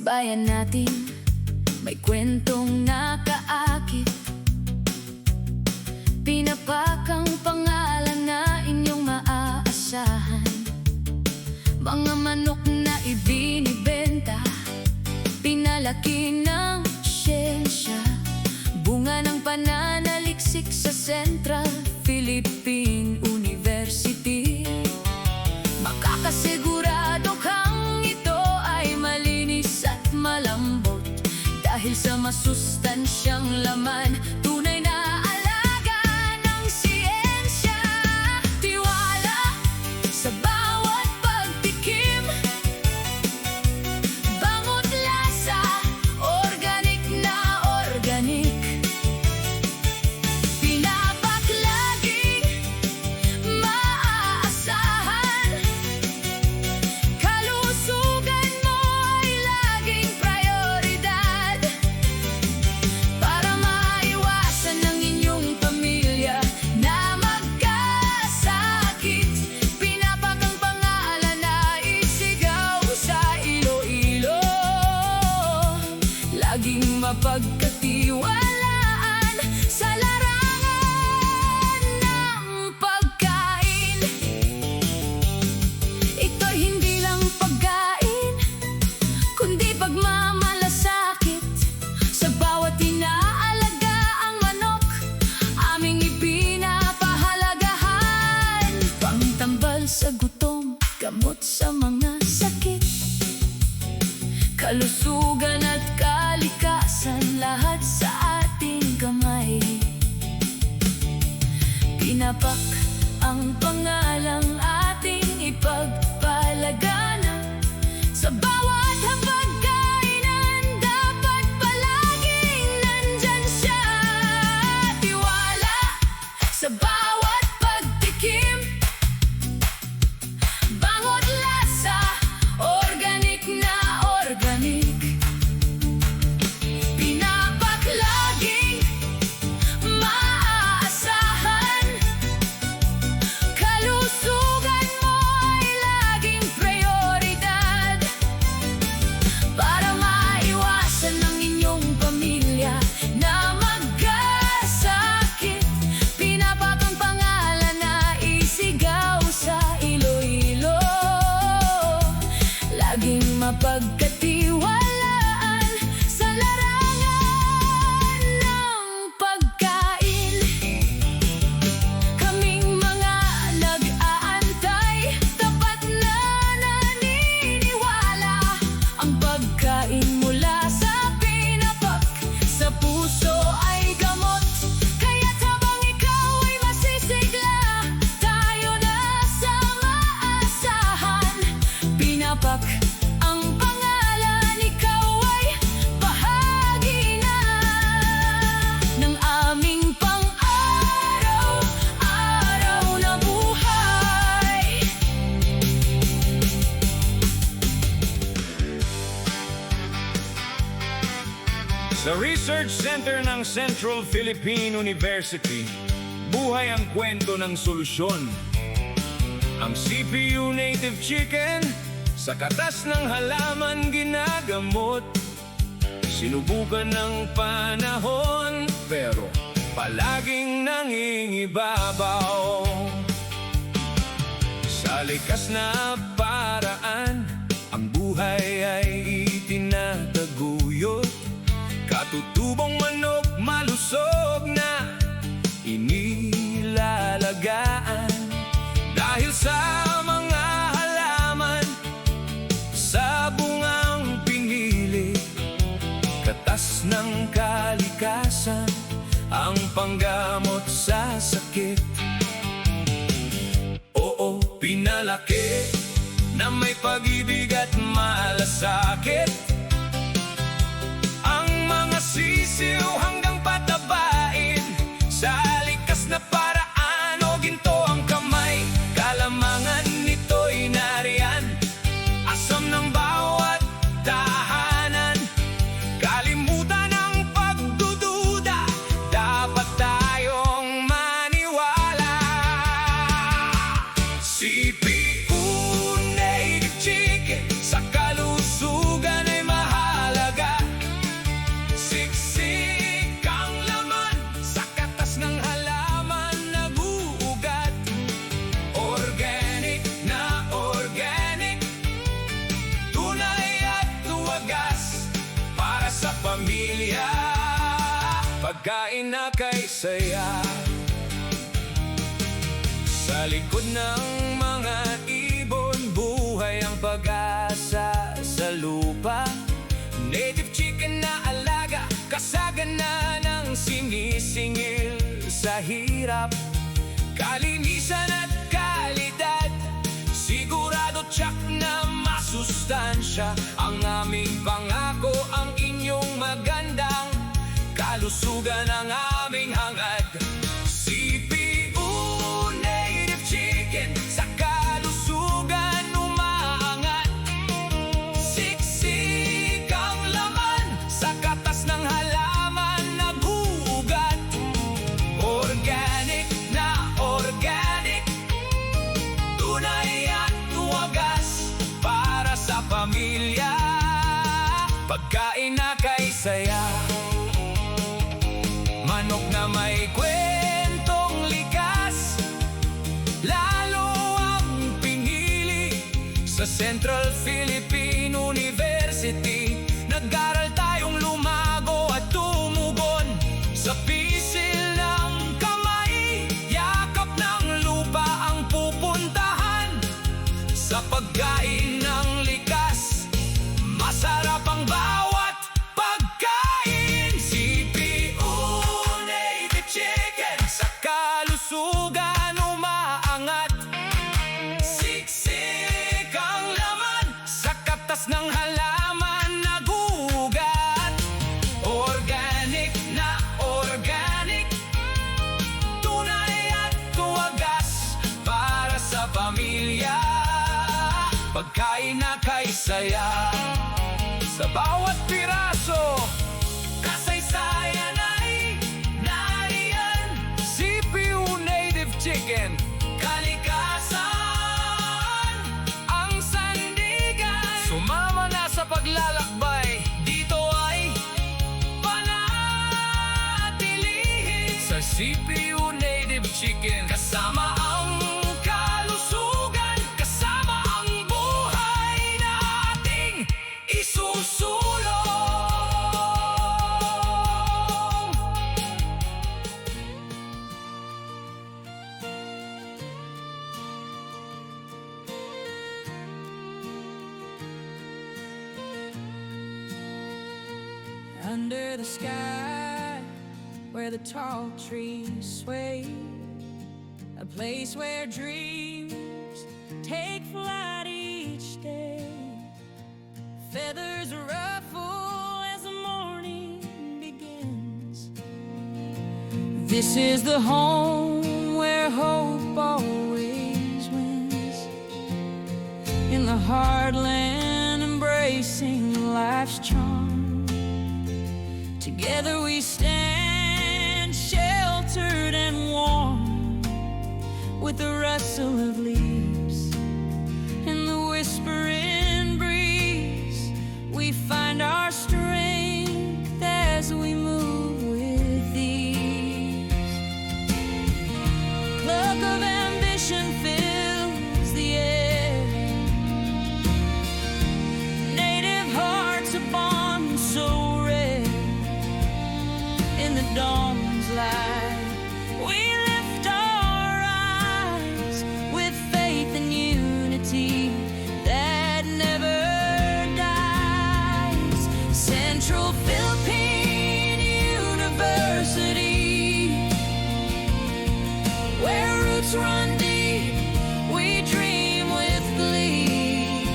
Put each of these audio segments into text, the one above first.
bayan natin may kwentong nakaakit. Pinapakang pangalan na inyong maaasahan. Mga manok na ibinibenta, pinalaki ng siyensya. Bunga ng pananaliksik sa Central Philippine University. Makakasigurado kang ito ay malinis at malambot, dahil sa masustansyang laman, tunay na alaga ng siyensya. Tiwala sa bawat pagtikim, bangot lasa, organic na organic. Pinapak laging maaasahan, kalusugan mo ay laging prioridad. Para maiwasan ng inyong pamilya na magkasakit, pinapak ang pangalan na isigaw sa Iloilo. Laging mapagkatiwalaan sa larangan ng pagkain. Ito'y hindi lang pagkain, kundi pagmamalasakit. Sa bawat inaalaga ang manok, aming ipinapahalagahan. Pangtambal sa gutom, gamot sa mga sakit, kalusugan at kalikasan, lahat sa ating kamay. Pinapak ang pangalang ating ipagpalagana. Sa bawat hapagkainan, dapat palaging nandyan siya. Tiwala sa bawat pagtikim, bangot lasa, organic na organic. Pinapak laging maaasahan, kalusugan mo ay laging prioridad. Para maiwasan ng inyong pamilya na magkasakit, pinapak ang pangalan na isigaw sa Iloilo. Laging mapagkatiwalaan sa larangan ng pagkain. Kaming mga nag-aantay, tapat na naniniwala. Ang pagkain mula sa pinapak, sa puso ay gamot. Kaya't habang ikaw ay masisigla, tayo na sa maasahan. Pinapak ang pangalan, ikaw ay bahagi na ng aming pang-araw-araw na buhay. Sa Research Center ng Central Philippine University, buhay ang kwento ng solusyon. Ang CPU Native Chicken, sa katas ng halaman ginagamot. Sinubukan ng panahon, pero palaging nangingibabaw. Sa likas na paraan, ang buhay ay itinataguyod. Katutubong manok, malusog na inilalagaan. Dahil sa mga halaman, sa bungang pinili, katas ng kalikasan, ang panggamot sa sakit. Oo, pinalaki na may pag-ibig at malasakit. Ang mga sisiw hanggang patabain, sa likas na paraan o ginto ang kamay. Kalamangan nito'y nariyan, asam ng bawat tahanan. Kalimutan ang pagdududa, dapat tayong maniwala. CPU Native Chicken, sa kalusugan ay mahal. na kay saya. Sa likod ng mga ibon, buhay ang pag-asa sa lupa. Native chicken na alaga, kasagana ng sinisingil sa hirap. Kalinisan at kalidad, sigurado tsak na masustansya. Ang aming pangako, ang inyong magandang kalusugan, ang aming hangad. CPU Native Chicken, sa kalusugan umaangat. Siksik ang laman, sa katas ng halaman naguugat. Organic na organic, tunay at wagas para sa pamilya. Pagkain na kay saya, manok na may kwentong likas, lalo ang pinili sa Central Philippine University. Nag-aral tayong lumago at tumugon sa pisil ng kamay. Yakap ng lupa ang pupuntahan, sa pagkain ng likas, masarap ang bawat pagkain. CPU Native Chicken, sa kalusugan umaangat. Siksik ang laman, sa katas ng halaman nagugat. Organic na organic, tunay at wagas para sa pamilya. Pagkain na kay saya, sa bawat piraso kasaysayan ay nariyan. CPU Native Chicken, kalikasan ang sandigan. Sumama na sa paglalakbay, dito ay panatilihin. Sa CPU Native Chicken, kasama ang kalusugan, kasama ang buhay na ating isusulong. Under the sky, where the tall trees sway, a place where dreams take flight each day. Feathers ruffle as the morning begins. This is the home where hope always wins. In the heartland, embracing life's charm. Together we stand, sheltered and warm, with the rustle of leaves and the whispering breeze. We find our strength as we move with ease. Cloak of ambition fills the air. Native hearts a bond so rare. In the dawn's light, we lift our eyes with faith and unity that never dies. Central Philippine University, where roots run deep, we dream with glee.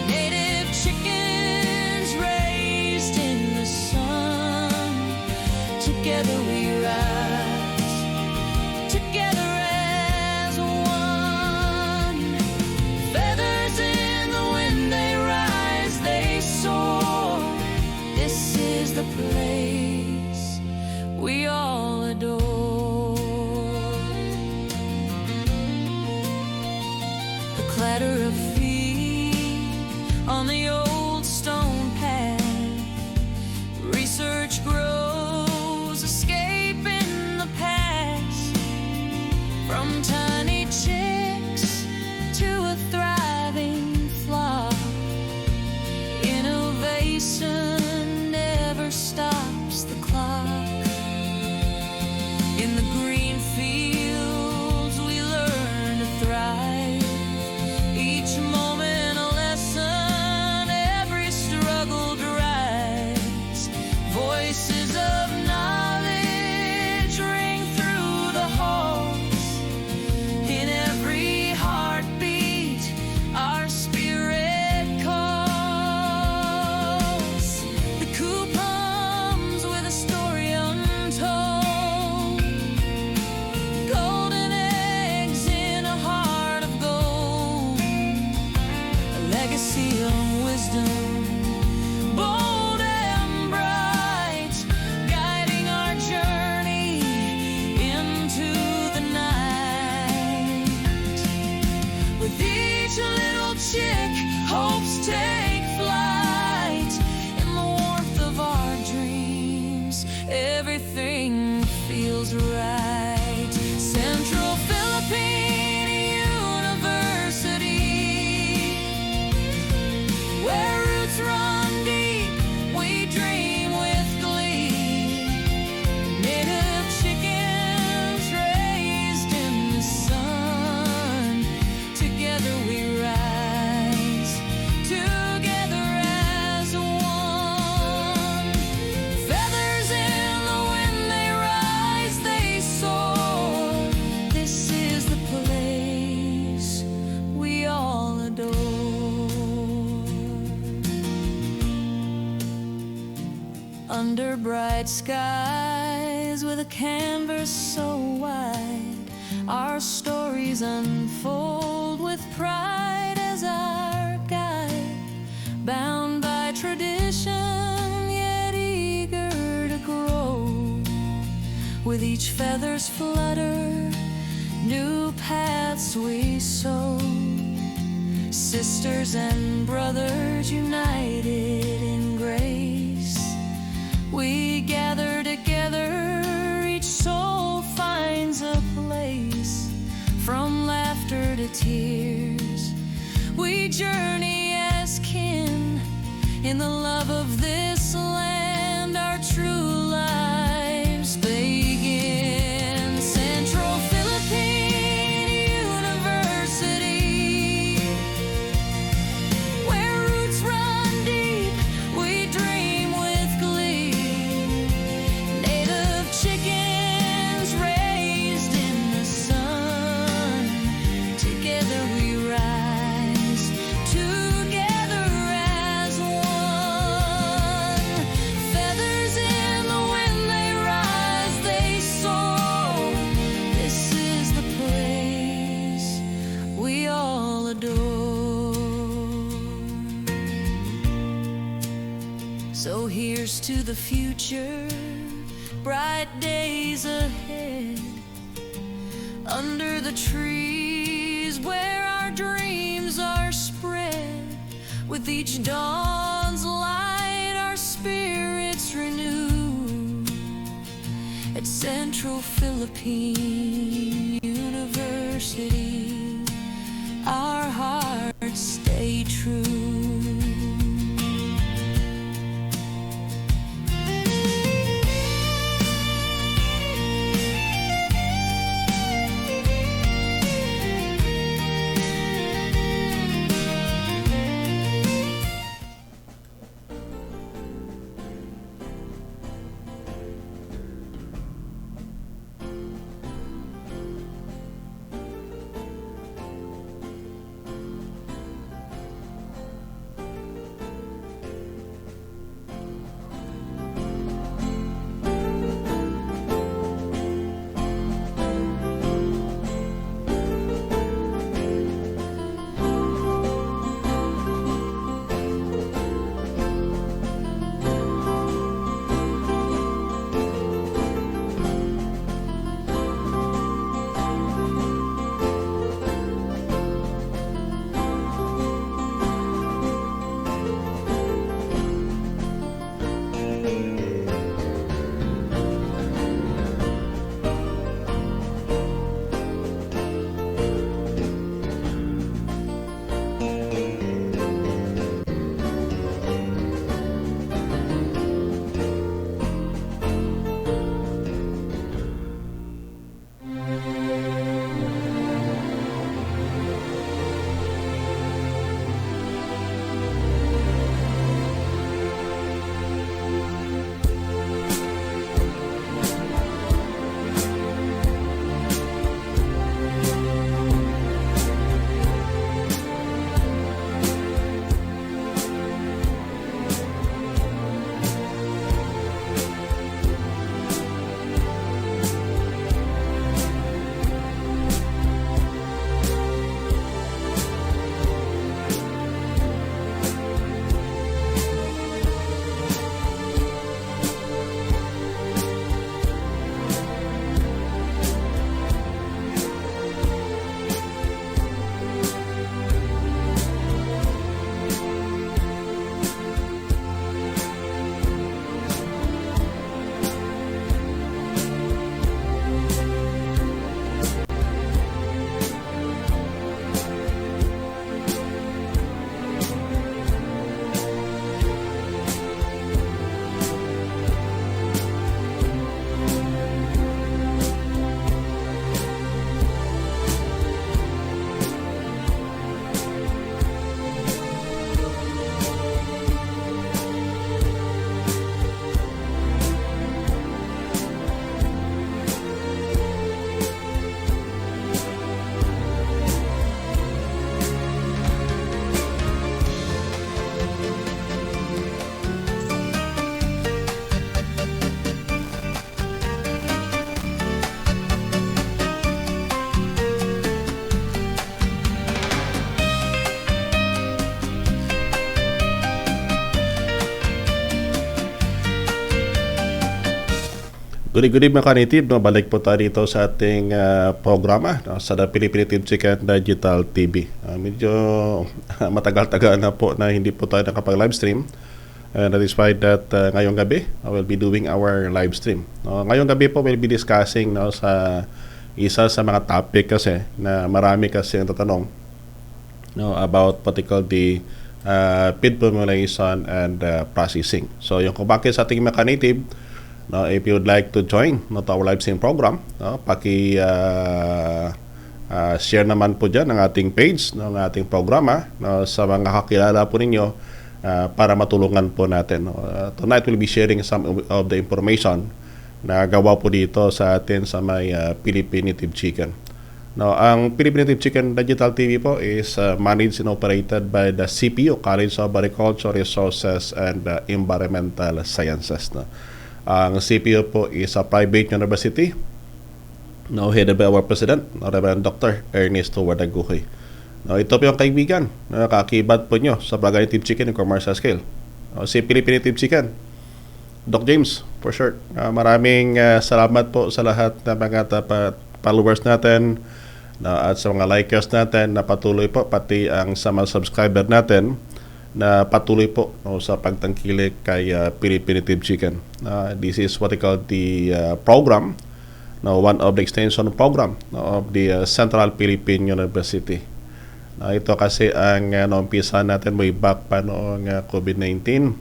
Native chickens raised in the sun, together we rise, together as one. Feathers in the wind, they rise, they soar. This is the place we all adore. The clatter of feet on the old stone path, research grows, escaping the past. From tiny chicks to a thriving flock, innovation never stops the clock. Under bright skies with a canvas so wide, our stories unfold with pride as our guide. Bound by tradition, yet eager to grow. With each feather's flutter, new paths we sow. Sisters and brothers united in grace, we gather together, each soul finds a place. From laughter to tears, we journey as kin in the love of this land, our true lives begin. Central Philippine University, where roots run deep, we dream with glee. Native chickens raised in the sun, together we rise, together as one. Feathers in the wind, they rise, they soar. This is the place we all adore. So here's to the future, bright days ahead, under the trees where our dreams are spread. With each dawn's light, our spirits renew. At Central Philippine University, our hearts stay true. Good evening mga kanitib, no? Balik po tayo dito sa ating programa, no? Sa The Philippine Native Chicken Digital TV. Medyo matagal-tagal na po na hindi po tayo nakapag-live stream. And that is why that ngayong gabi, we'll be doing our live stream. No? Ngayong gabi po, we'll be discussing, no, sa isa sa mga topic kasi na marami kasi ang tatanong, no, about particularly feed formulation and processing. So yung kung bakit sa ating mga kanitib, no, if you would like to join, no, to our live stream program, no, share naman po dyan ang ating page, no, ng ating programa, no, sa mga kakilala po ninyo para matulungan po natin. No. Tonight we'll be sharing some of the information na gawa po dito sa atin sa may Philippine Native Chicken. No, ang Philippine Native Chicken Digital TV po is managed and operated by the CPU, College of Agriculture, Resources and Environmental Sciences. No. Ang CPU po is a private university, no, headed by our President, no, Reverend Dr. Ernesto Wadaguhoy. No, ito po yung kaibigan na kakibat po nyo sa Braga Native Chicken in commercial scale. No, si Philippine Native Chicken, Doc James, for short. Maraming salamat po sa lahat ng mga followers natin, at sa mga likers natin na patuloy po, pati ang sa mga subscriber natin na patuloy po, no, sa pagtangkilik kay Philippine Native Chicken. This is what we call the program, no, one of the extension program, no, of the Central Philippine University. Ito kasi ang naumpisa natin way back pa noong COVID-19,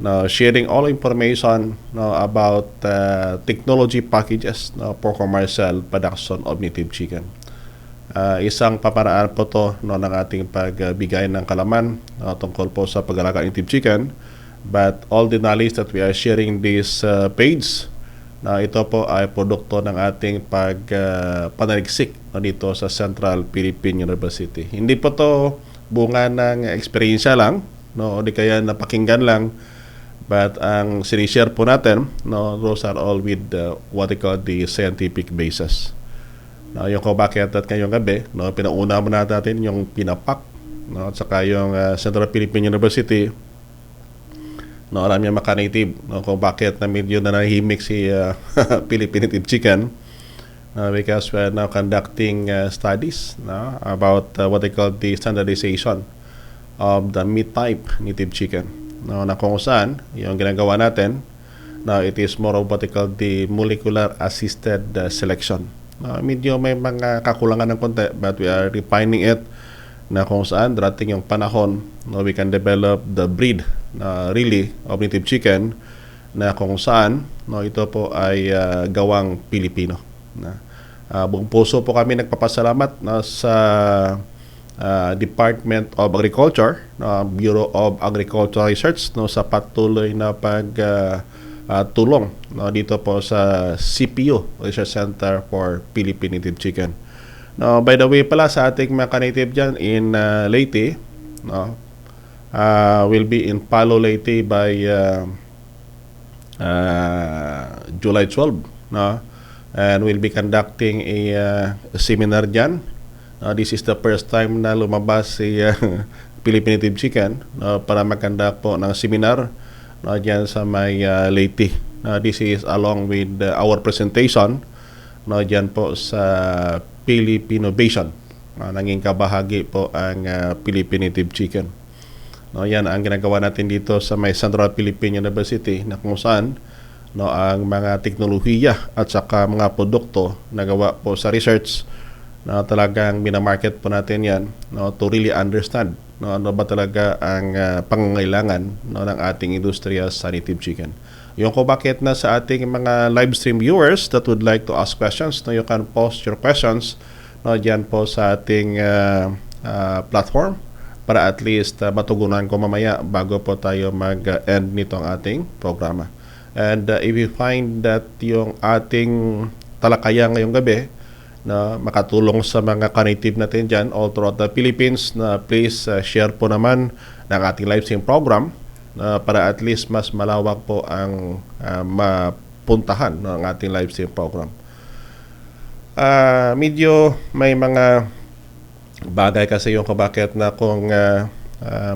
no, sharing all information, no, about technology packages, no, for commercial production of native chicken. Isang paparaan po to, no, ng ating pagbigay ng kalaman, tungkol po sa pag-alaga ng native chicken. But all the knowledge that we are sharing this page, na ito po ay produkto ng ating panaliksik, no, dito sa Central Philippine University. Hindi po to bunga ng eksperyensya lang, no, o di kaya napakinggan lang, but ang sinishare po natin, no, those are all with what we call the scientific basis. No, yung kung bakit at ngayong gabi, no, pinauna mo natin yung pinapak, no, at saka yung Central Philippine University, no, alam niya maka-native, no, kung bakit na medyo na nahimik si Philippine Native Chicken, because we are now conducting studies, no, about what they call the standardization of the meat type native chicken, no, na kung saan yung ginagawa natin, no, it is more of what they call the molecular assisted selection. Medyo may mga kakulangan ng konti, but we are refining it, na kung saan darating yung panahon, no, we can develop the breed really of native chicken na kung saan, no, ito po ay gawang Pilipino. Buong puso po kami nagpapasalamat, no, sa Department of Agriculture, no, Bureau of Agricultural Research, no, sa patuloy na tulong, no, dito po sa CPU, Research Center for Philippine Native Chicken. No, by the way pala, sa ating mga ka-native dyan in Leyte, no, will be in Palo Leyte by July 12, no, and we'll be conducting a seminar dyan. This is the first time na lumabas si Philippine Native Chicken, no, para mag-conduct po ng seminar, no, dyan sa may Leyte. This is along with our presentation, no, dyan po sa Philippinovation. Naging kabahagi po ang Philippine Native Chicken. No, yan ang ginagawa natin dito sa may Central Philippine University, na kung saan, no, ang mga teknolohiya at saka mga produkto na gawa po sa research, na talagang minamarket po natin yan, no, to really understand, no, ano ba talaga ang pangangailangan, no, ng ating industriya sa native chicken. Yung kung bakit na sa ating mga live stream viewers that would like to ask questions, no, you can post your questions, no, dyan po sa ating platform, para at least matugunan ko mamaya bago po tayo mag-end nitong ating programa. And if you find that yung ating talakaya ngayong gabi na makatulong sa mga ka-native natin dyan all throughout the Philippines, na please share po naman ng ating live stream program, para at least mas malawak po ang mapuntahan ng ating live stream program. Medyo may mga bagay kasi yung kabakit na kung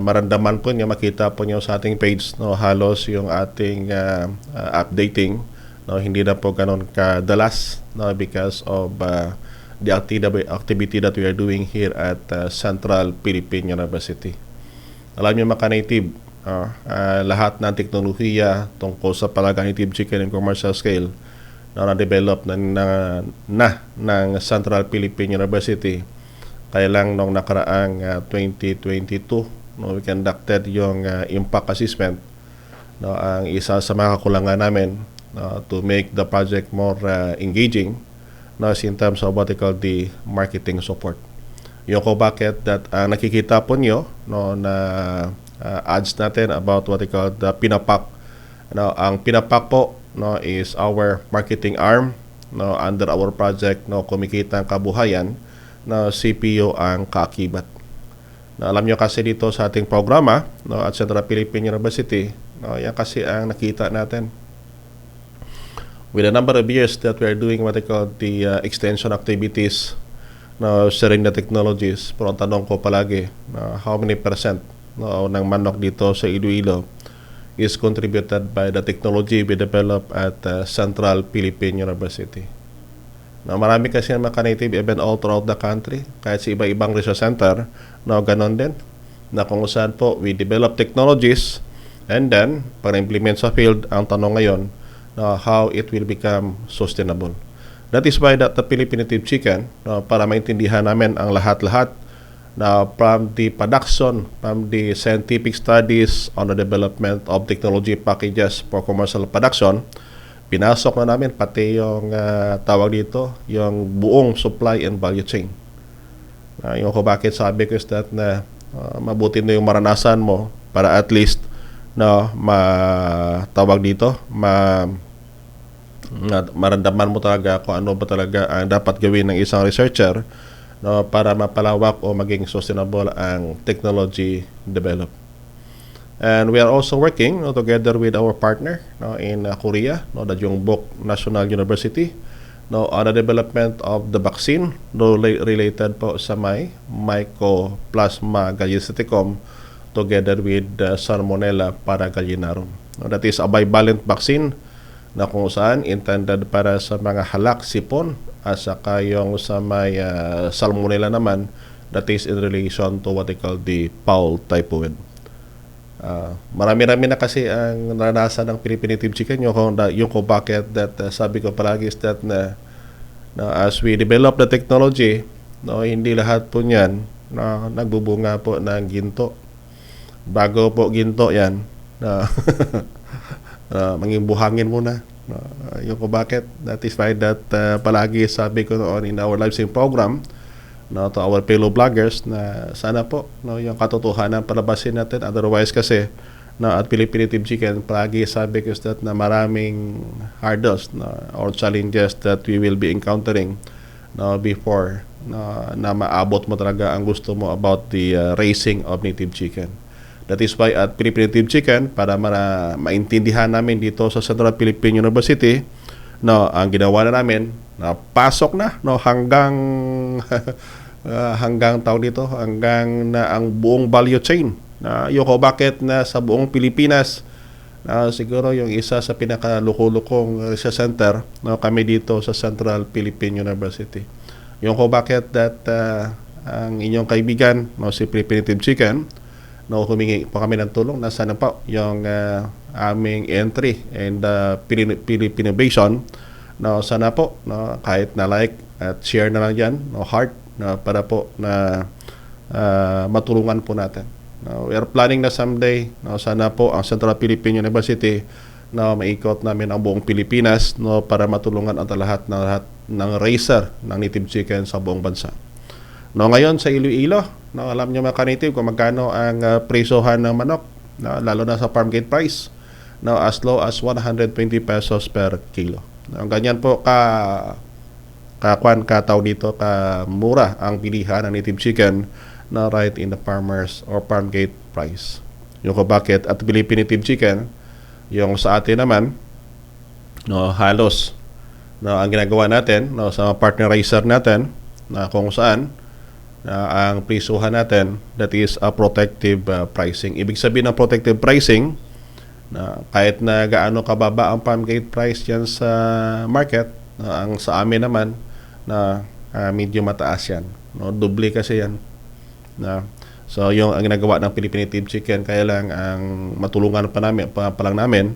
maramdaman po niyo, makita po niyo sa ating page, no, halos yung ating updating no, hindi na po ganun kadalas, no, because of the activity that we are doing here at Central Philippine University. Alam niyo mga native, lahat ng teknolohiya tungkol sa palagang native chicken in commercial scale na-develop ng Central Philippine University. Kaya lang nung nakaraang 2022, no, we conducted yung impact assessment. No, ang isa sa mga kakulangan namin to make the project more engaging, no, is in terms of what they call the marketing support. Yung ko bakit that nakikita po nyo, no, na ads natin about what they call the Pinapak. No, ang Pinapak po, no, is our marketing arm, no, under our project, no, kumikita ang kabuhayan, na CPO ang kaakibat. Na alam nyo kasi dito sa ating programa, no, at Central Philippine University, no, yan kasi ang nakita natin. With a number of years that we are doing what they call the extension activities, no, sharing the technologies, pero ang tanong ko palagi, no, how many percent, no, ng manok dito sa Iloilo is contributed by the technology we developed at Central Philippine University. No, marami kasi mga native even all throughout the country, kahit sa iba-ibang research center, no, ganon din, na kung saan po we develop technologies and then, para implement sa field, ang tanong ngayon, how it will become sustainable. That is why that the Philippine native chicken, para maintindihan namin ang lahat-lahat, from the production, from the scientific studies on the development of technology packages for commercial production, pinasok na namin pati yung tawag dito, yung buong supply and value chain. Yung ko bakit sabi ko is that na mabuti na yung maranasan mo para at least matawag dito, maramdaman mo talaga kung ano ba talaga ang dapat gawin ng isang researcher, no, para mapalawak o maging sustainable ang technology develop. And we are also working, no, together with our partner, no, in Korea, no, the Jongbuk National University, no, on the development of the vaccine, no, related po sa Mycoplasma gallinaticum together with Salmonella paragallinarum. No, that is a bivalent vaccine na kung saan intended para sa mga halak, sipon, at saka yung sa may Salmonella naman, that is in relation to what they call the fowl typhoid. Marami-rami na kasi ang naranasan ng Philippine native chicken, yung kung bakit that sabi ko palagi is that na as we develop the technology, no, hindi lahat po niyan na nagbubunga po ng ginto. Bago po ginto yan, manging buhangin muna. Yung kung bakit, that is why that palagi sabi ko noon in our live stream program, no, to our fellow vloggers, na sana po, no, yung katotohanan palabasin natin. Otherwise kasi, no, at Philippine native chicken, palagi sabi ko that na maraming hurdles, no, or challenges that we will be encountering, no, before, no, na maabot mo talaga ang gusto mo about the raising of native chicken. That is why at Philippine native chicken, para maintindihan namin dito sa Central Philippine University, no, ang ginawa na namin, pasok na, no, hanggang hanggang na ang buong value chain. Yung ko bakit na sa buong Pilipinas, siguro yung isa sa pinakalukulukong research center, no, kami dito sa Central Philippine University. Yung ko bakit that ang inyong kaibigan, no, si Philippine native chicken, no, humingi po kami ng tulong na sana po yung aming entry and Philippine Innovation, no, sana po, no, kahit na like at share na lang yan, no, heart, no, para po na matulungan po natin. No, we are planning na someday, no, sana po ang Central Philippine University, no, maikot namin ang buong Pilipinas, no, para matulungan ang lahat ng raiser ng native chicken sa buong bansa. No, ngayon sa Iloilo, no, alam niyo mga native kung magkano ang presohan ng manok, no, lalo na sa farm gate price, no, as low as 120 pesos per kilo. No, ganyan po kataw dito ka mura ang bilihan ng native chicken na right in the farmers or farm gate price. Yung ko bakit at Philippine native chicken, yung sa atin naman, no, halos, no, ang ginagawa natin, no, sa partner raiser natin, na kung saan ang presuhan natin, that is a protective pricing. Ibig sabihin ng protective pricing, Na kahit na gaano kababa ang farm gate price yan sa market, ang sa amin naman na medyo mataas yan. No, doble kasi yan. Na so yung ang ginagawa ng Philippine Native Chicken, kaya lang ang matulungan pa lang namin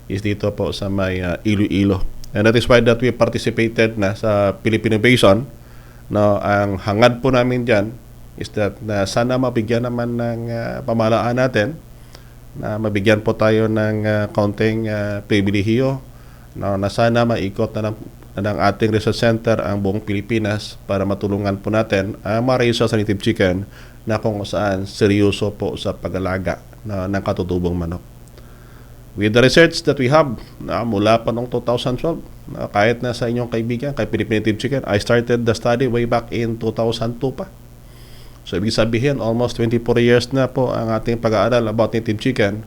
is dito po sa may Iloilo. And that is why that we participated na sa Philippine Innovation. No, ang hangad po namin diyan is that na sana mabigyan naman ng pamahalaan natin, na mabigyan po tayo ng kaunting pribilehiyo, na sana maikot ng ating research center ang buong Pilipinas para matulungan po natin ang mga raisers sa native chicken na kung saan seryoso po sa pag-alaga ng katutubong manok. With the research that we have mula pa noong 2012, kahit na sa inyong kaibigan, kay Philippine Native Chicken, I started the study way back in 2002 pa. So, ibig sabihin, almost 24 years na po ang ating pag-aaral about native chicken.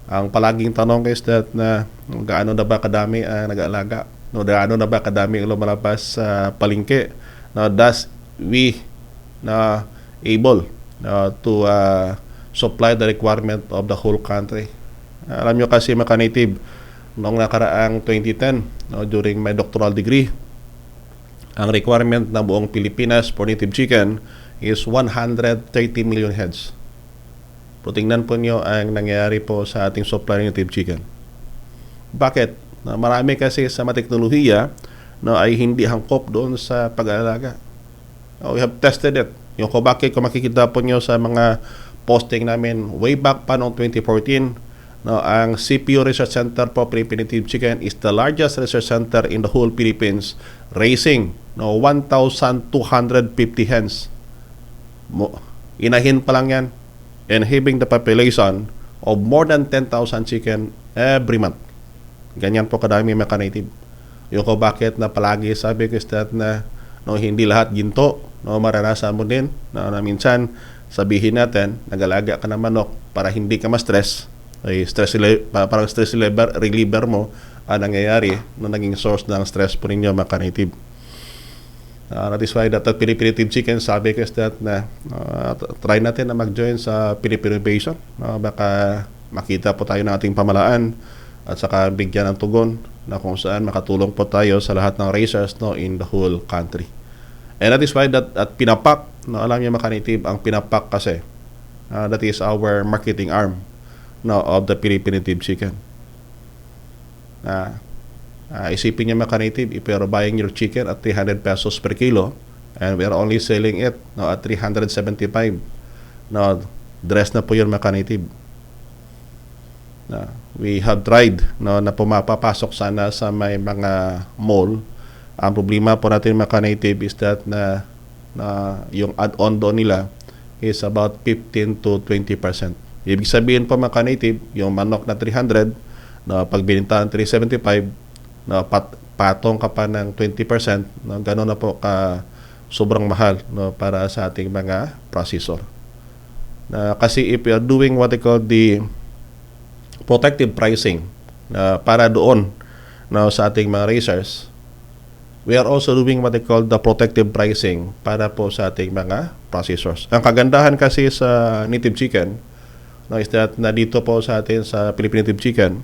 Ang palaging tanong is that na gaano na ba kadami ang nag-aalaga? No, gaano na ba kadami ang lumalabas sa palengke? Now, thus, we able to supply the requirement of the whole country. Alam nyo kasi mga native, noong nakaraang 2010, during my doctoral degree, ang requirement ng buong Pilipinas for native chicken is 130 million heads. Pero tingnan po nyo ang nangyayari po sa ating supply ng native chicken. Bakit? Marami kasi sa mga teknolohiya ay hindi hangkop doon sa pag-aalaga. We have tested it. Yung kung makikita po nyo sa mga posting namin way back pa noong 2014, ang CPU Research Center for Philippine Native Chicken is the largest research center in the whole Philippines, raising 1,250 hens. Inahin pa lang yan, and having the population of more than 10,000 chicken every month. Ganyan po kadami mga native. Yung ko bakit na palagi sabi ko is that na hindi lahat ginto, maranasan mo din na minsan sabihin natin nag-alaga ka ng manok para hindi ka ma-stress, ay parang stress reliever mo ang nangyayari na naging source ng stress po ninyo mga native. That is why that Philippine Native Chicken, sabi ko is that na try natin na mag-join sa Philippine Innovation. Baka makita po tayo ng ating pamalaan at saka bigyan ng tugon na kung saan makatulong po tayo sa lahat ng raisers in the whole country. And that is why that at Pinapak, alam niyo mga native, ang Pinapak kasi that is our marketing arm of the Philippine Native Chicken. Isipin niyo mga native, if you're buying your chicken at 300 pesos per kilo and we are only selling it at 375, dress na po yun mga native. We have tried na pumapapasok sana sa may mga mall. Ang problema po natin mga native is that na yung add-on doon nila is about 15 to 20%. Ibig sabihin po mga native, yung manok na 300, pag binintahan 375, patong ka pa ng 20%, gano'n na po ka sobrang mahal para sa ating mga processor. Kasi if you are doing what they call the protective pricing para doon sa ating mga raisers, we are also doing what they call the protective pricing para po sa ating mga processors. Ang kagandahan kasi sa native chicken is that na dito po sa atin sa Philippine Native Chicken,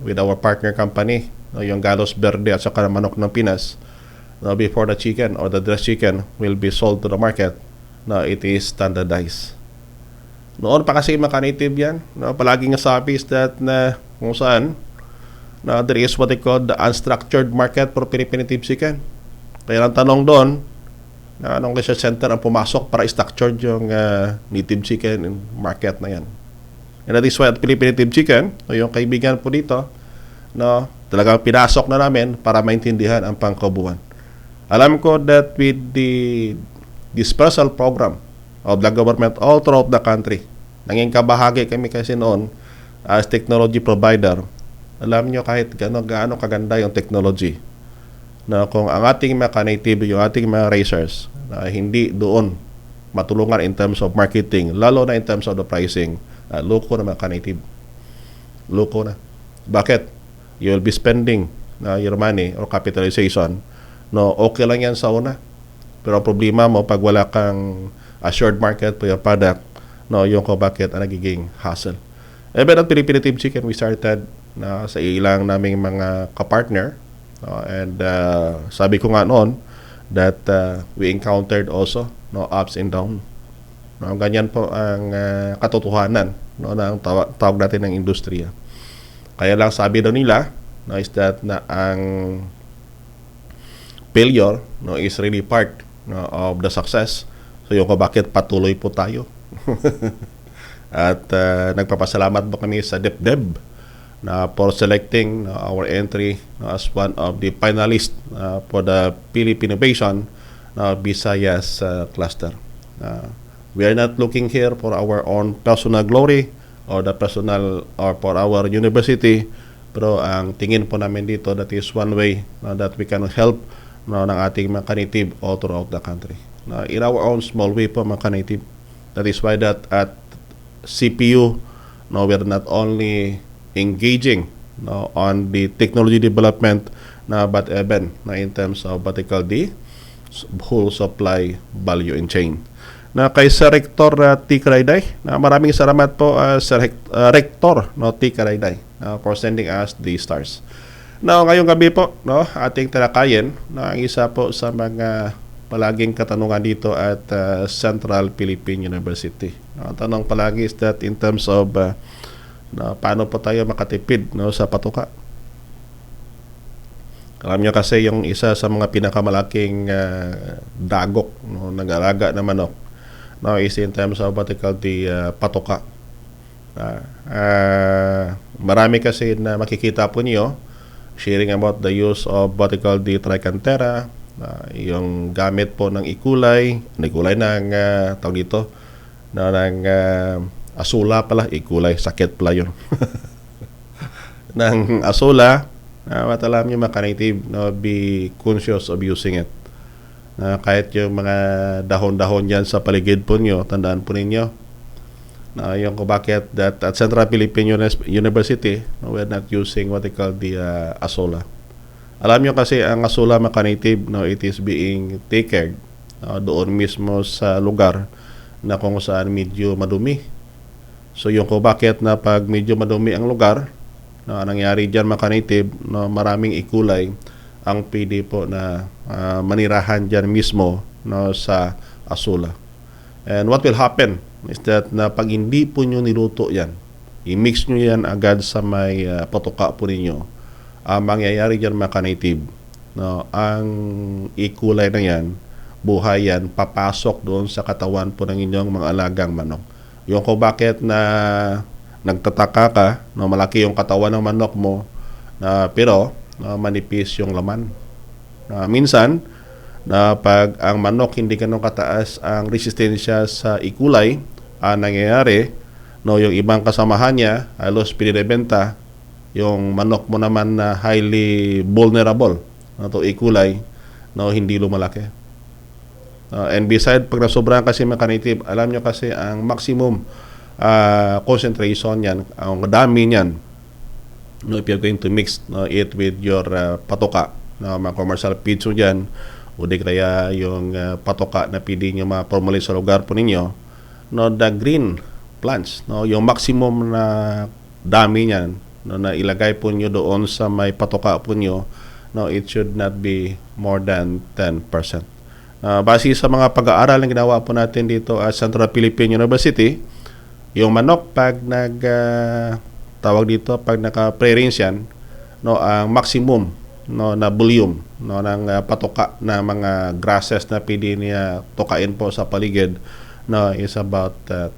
with our partner company, yung Galos Verde at saka manok ng Pinas, before the chicken or the dressed chicken will be sold to the market, it is standardized. Noon pa kasi mga native yan, palaging sabi is that na kung saan there is what they call the unstructured market for Philippine Native Chicken. Kaya ang tanong doon, anong research center ang pumasok para structured yung native chicken market na yan. And that is why at Philippine Native Chicken, yung kaibigan po dito, talagang pinasok na namin para maintindihan ang pangkabuuan. Alam ko that with the dispersal program of the government all throughout the country, naging kabahagi kami kasi noon as technology provider. Alam nyo kahit gaano kaganda yung technology, na kung ang ating mga native, yung ating mga raisers, hindi doon matulungan in terms of marketing, lalo na in terms of the pricing, loko na mga native. Loko na. Bakit? You will be spending your money or capitalization. Okay lang yan sa una. Pero ang problema mo, pag wala kang assured market for your product, yung ko bakit ang nagiging hassle. Even at Primitive Chicken, we started sa ilang naming mga kapartner. And sabi ko nga noon that we encountered also ups and down. Ganyan po ang katotohanan ng tawag natin ng industriya. Kaya lang sabi daw nila is that na ang failure is really part of the success. So yung bakit patuloy po tayo. At nagpapasalamat po kami sa DepDep for selecting our entry as one of the finalists for the Philippine Innovation Visayas Cluster. We are not looking here for our own personal glory or the personal or for our university, pero ang tingin po namin dito, that is one way that we can help ng ating mga ka-native all throughout the country. In our own small way po, mga ka-native. That is why that at CPU, we are not only engaging on the technology development, but even in terms of what they call the whole supply value and chain. Kay Sir Rector T. Karayday, maraming salamat po Sir Rector T. Karayday for sending us the stars. Ngayong gabi po, ating talakayin ang isa po sa mga palaging katanungan dito at Central Philippine University. Ang tanong palagi is that in terms of paano po tayo makatipid sa patuka. Alam nyo kasi yung isa sa mga pinakamalaking dagok nag-alaga na manok is in terms of what they call the patuka. Marami kasi na makikita po niyo sharing about the use of what they call the trichantera, yung gamit po ng ikulay ng tawag dito ng asula pala, ikulay, sakit pala yun. Ng asula, alam nyo mga ka-native, be conscious of using it. Kahit yung mga dahon-dahon yan sa paligid po nyo, tandaan po ninyo yung kung bakit that at Central Philippine University we're not using what they call the asula. Alam nyo kasi ang asula mga ka-native, it is being taken doon mismo sa lugar na kung saan medyo madumi. So yung kung bakit na pag medyo madumi ang lugar, nangyari dyan mga ka-native, maraming ikulay ang pwede po na manirahan dyan mismo sa asula. And what will happen is that na pag hindi po nyo niluto yan, i-mix nyo yan agad sa may patuka po ninyo, ang mangyayari dyan mga ka-native, ang ikulay na yan, buhay yan, papasok doon sa katawan po ng inyong mga alagang manok. Yung kung bakit na nagtataka ka, malaki yung katawan ng manok mo, pero manipis yung laman. Minsan, pag ang manok hindi ganun kataas ang resistensya sa ikulay, nangyayari, yung ibang kasamahan niya, halos pinibenta, yung manok mo naman na highly vulnerable to ikulay, hindi lumalaki. And beside, pag nasobrahan kasi mga ka-native, alam nyo kasi ang maximum concentration yan, ang dami niyan, if you're going to mix it with your patoka, mga commercial feeds mo dyan, o di kaya yung patoka na pwede nyo ma-formulate sa lugar po ninyo, the green plants, yung maximum na dami niyan, na ilagay po nyo doon sa may patoka po nyo, it should not be more than 10%. Base sa mga pag-aaral na ginawa po natin dito at Central Philippine University, yung manok pag tawag dito, pag naka-pre-rinse yan, ang maximum na volume ng patoka na mga grasses na pwede niya tukain po sa paligid is about 10%.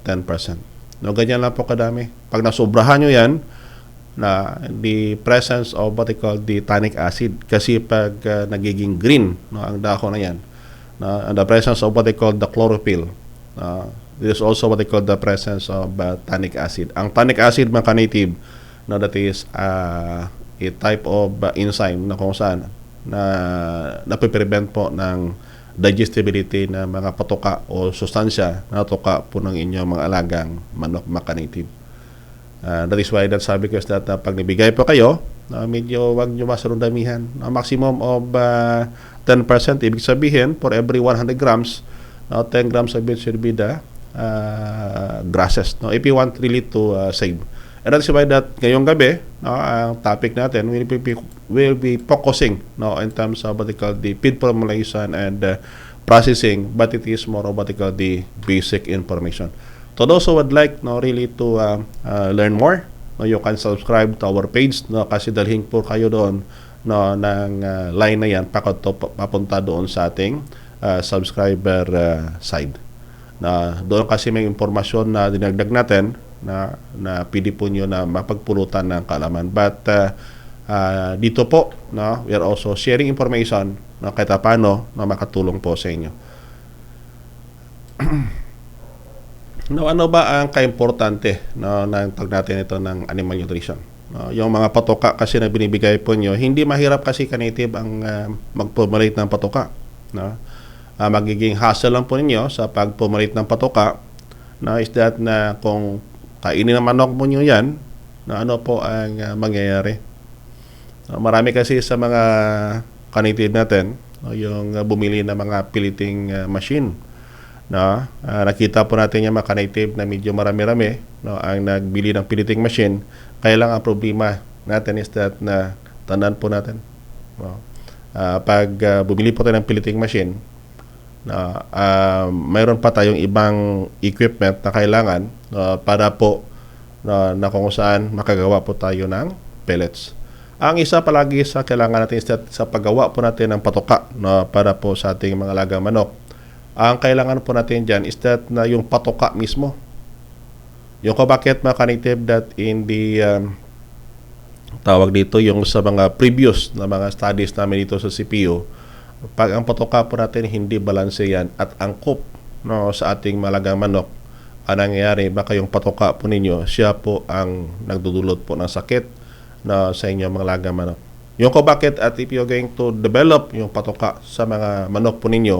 Ganyan lang po kadami. Pag nasobrahan nyo yan, the presence of what they call the tannic acid, kasi pag nagiging green ang dahon na yan, and the presence of what they call the chlorophyll, there is also what they call the presence of tannic acid. Ang tannic acid mga ka-native, that is a type of enzyme na kung saan napiprevent po ng digestibility ng mga patoka o sustansya na tuka po ng inyong mga alagang manok mga ka-native. That is why that sabi ko is that pag nabigay po kayo, medyo wag nyo masarundamihan. Maximum of 10%, ibig sabihin, for every 100 grams, 10 grams of it should be the grasses. If you want really to save. And that's why that ngayong gabi, no, ang topic natin will be focusing, no, in terms of what they call the feed formulation and processing, but it is more of what they call the basic information. To those who would like, no, really to learn more, no, you can subscribe to our page, no, kasi dalhin po kayo doon, no, ng line na yan papunta doon sa ating subscriber side. Na doon kasi may impormasyon na dinagdag natin na pwede po nyo na mapagpulutan ng kaalaman. But dito po, no, we are also sharing information na kahit paano na makatulong po sa inyo. No, ano ba ang kaimportante, no, ng tag natin ito ng animal nutrition? No, yung mga patoka kasi na binibigay po nyo, hindi mahirap kasi ka-native ang mag-formulate ng patoka. No? Magiging hassle lang po ninyo sa pag-formulate ng patoka, no, is that na kung kainin ng manok mo nyo yan, na ano po ang mangyayari. Marami kasi sa mga ka-native natin, no, yung bumili ng mga piliting machine. No, nakita po natin yung mga ka-native na medyo marami-rami, no, ang nagbili ng piliting machine. Kaya lang ang problema natin is that na tandaan po natin, no, pag bumili po tayo ng piliting machine, na mayroon pa tayong ibang equipment na kailangan para po na kung saan makagawa po tayo ng pellets. Ang isa palagi sa kailangan natin is that sa paggawa po natin ng patoka, no, para po sa ating mga alagang manok, ang kailangan po natin dyan is that na yung patoka mismo. Yung kung bakit mga ka-native that in the tawag dito yung sa mga previous na mga studies namin dito sa CPU, pag ang patoka po natin hindi balanse yan at angkop, no, sa ating malagang manok, ang nangyayari baka yung patoka po ninyo, siya po ang nagdudulot po ng sakit na sa inyong mga alagang manok. Yung kung bakit at if you're going to develop yung patoka sa mga manok po ninyo,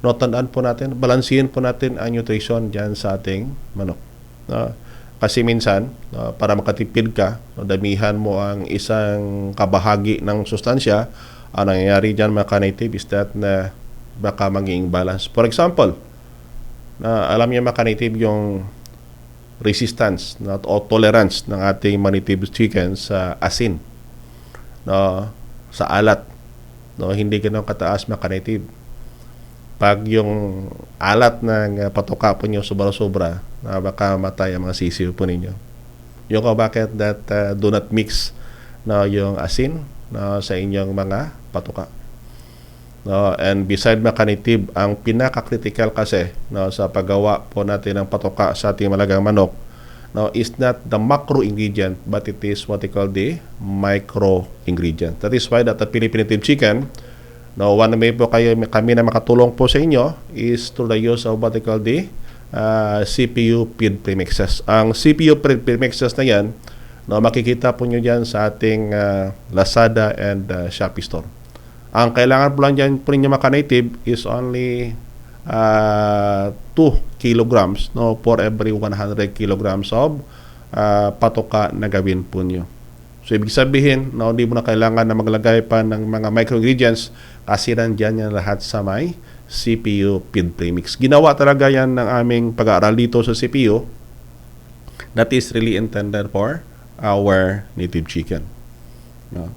no, tandaan po natin, balansihin po natin ang nutrition dyan sa ating manok. Kasi minsan, para makatipid ka, damihan mo ang isang kabahagi ng sustansya, ang nangyayari dyan mga ka-native is that na baka maging balance. For example, alam niyo mga ka-native yung resistance o tolerance ng ating mga native chicken sa asin, no, sa alat, no, hindi ganoon kataas mga ka-native. Pag yung alat ng patoka po nyo sobra-sobra, baka matay ang mga sisiw po ninyo. Yung kung bakit that do not mix, no, yung asin, no, sa inyong mga patoka. No, and beside mga ka-native, ang pinaka-critical kasi, no, sa paggawa po natin ng patoka sa ating malagang manok, no, is not the macro ingredient but it is what they call the micro ingredient. That is why that the Philippine native chicken, no, one way po kami na makatulong po sa inyo is through the use of what they call the CPU feed premixes. Ang CPU feed premixes na yan, no, makikita po nyo dyan sa ating Lazada and Shopee store. Ang kailangan po lang dyan po ninyo mga native is only 2 kilograms, no, for every 100 kilograms of patoka na gawin po nyo. So, ibig sabihin, no, hindi mo na kailangan na maglagay pa ng mga microingredients kasi nandyan yan lahat sa may CPU feed premix. Ginawa talaga yan ng aming pag-aaral dito sa CPU that is really intended for our native chicken. No?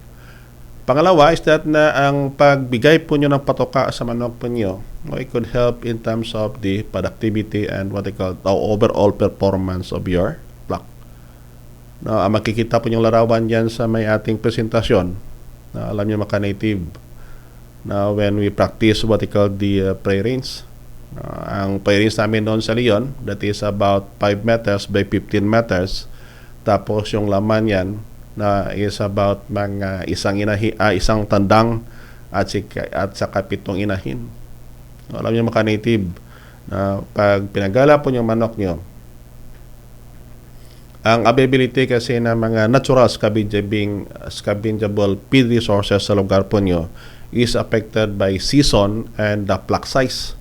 Pangalawa is that na ang pagbigay po nyo ng patoka sa manok po nyo, no, it could help in terms of the productivity and what they call the overall performance of your flock. No, makikita po yung larawan dyan sa may ating presentasyon. Alam nyo mga native, na when we practice what they call the prey range, ang prey range namin doon sa Leon, that is about 5 meters by 15 meters. Tapos yung laman yan, na is about mga isang tandang at saka 7 inahin. Alam nyo mga native, na pag pinagala po yung manok nyo, ang availability kasi ng mga natural scavengable feed resources sa lugar po nyo is affected by season and the flock size.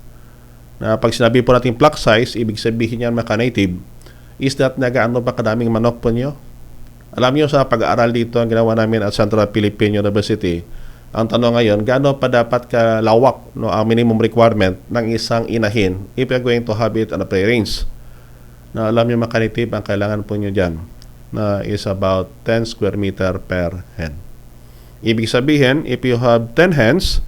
Na pag sinabi po natin flock size, ibig sabihin yan mga native, is that nagaano ba kadaming manok po nyo? Alam niyo sa pag-aaral dito ang ginawa namin at Central Philippine University, ang tanong ngayon, gaano pa dapat kalawak, no, ang minimum requirement ng isang inahin if you're going to have it on a prey range? Na alam niyo mga native, ang kailangan po nyo dyan na is about 10 square meter per hen. Ibig sabihin, if you have 10 hens,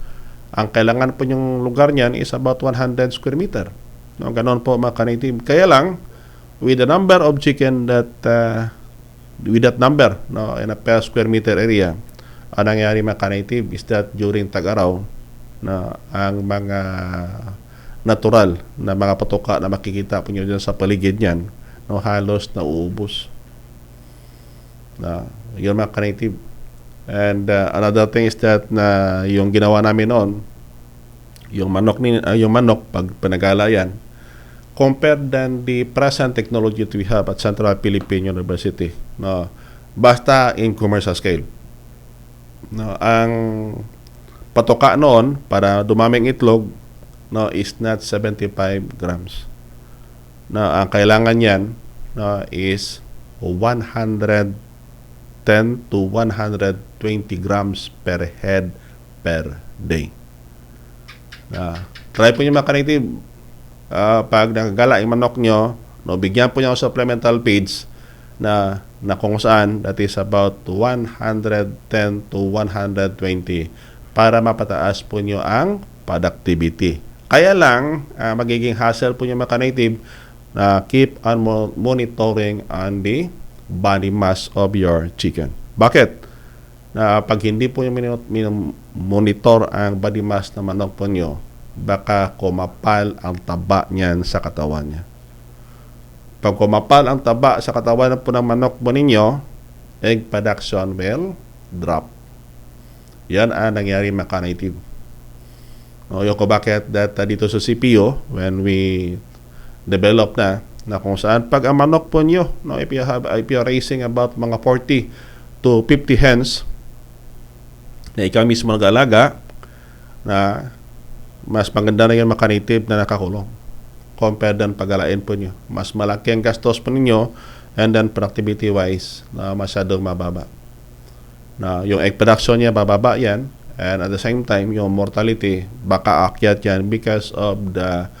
ang kailangan po yung lugar niyan is about 100 square meter. No, ganon po mga ka-native. Kaya lang, with the number of chicken that with that number, no, in a per square meter area, ang nangyari mga ka-native is that during tag-araw, na ang mga natural na mga patuka na makikita po nyo dyan sa paligid niyan, no, halos na uubos. Yun mga ka-native. And another thing is that na yung ginawa namin noon, yung manok pag panagalayan, compared than the present technology that we have at Central Philippine University, no, basta in commercial scale. No, ang patoka noon para dumaming itlog, no, is not 75 grams. No, ang kailangan niyan, no, is 110 to 120 grams per head per day. Try po nyo mga ka-native, pag nakagala yung manok nyo, no, bigyan po nyo ng supplemental feeds na kung saan that is about 110 to 120 para mapataas po nyo ang productivity. Kaya lang, magiging hassle po nyo mga ka-native na keep on monitoring on the body mass of your chicken. Bakit? Pag hindi po nyo monitor ang body mass na manok po nyo, baka kumapal ang taba niyan sa katawan niya. Pag kumapal ang taba sa katawan po ng manok po ninyo, egg production will drop. Yan ang nangyari mga ka-native. Yung ko bakit dito sa CPO, when we develop na kung saan pag ang manok po nyo, no, if you're raising about mga 40 to 50 hens, na ikaw mismo nag-alaga, na mas maganda na yan mga ka-native na nakakulong compared dan pagalain po nyo. Mas malaki ang gastos po ninyo, and then productivity wise na masyadong mababa. Na yung egg production niya bababa yan, and at the same time yung mortality baka akyat yan because of the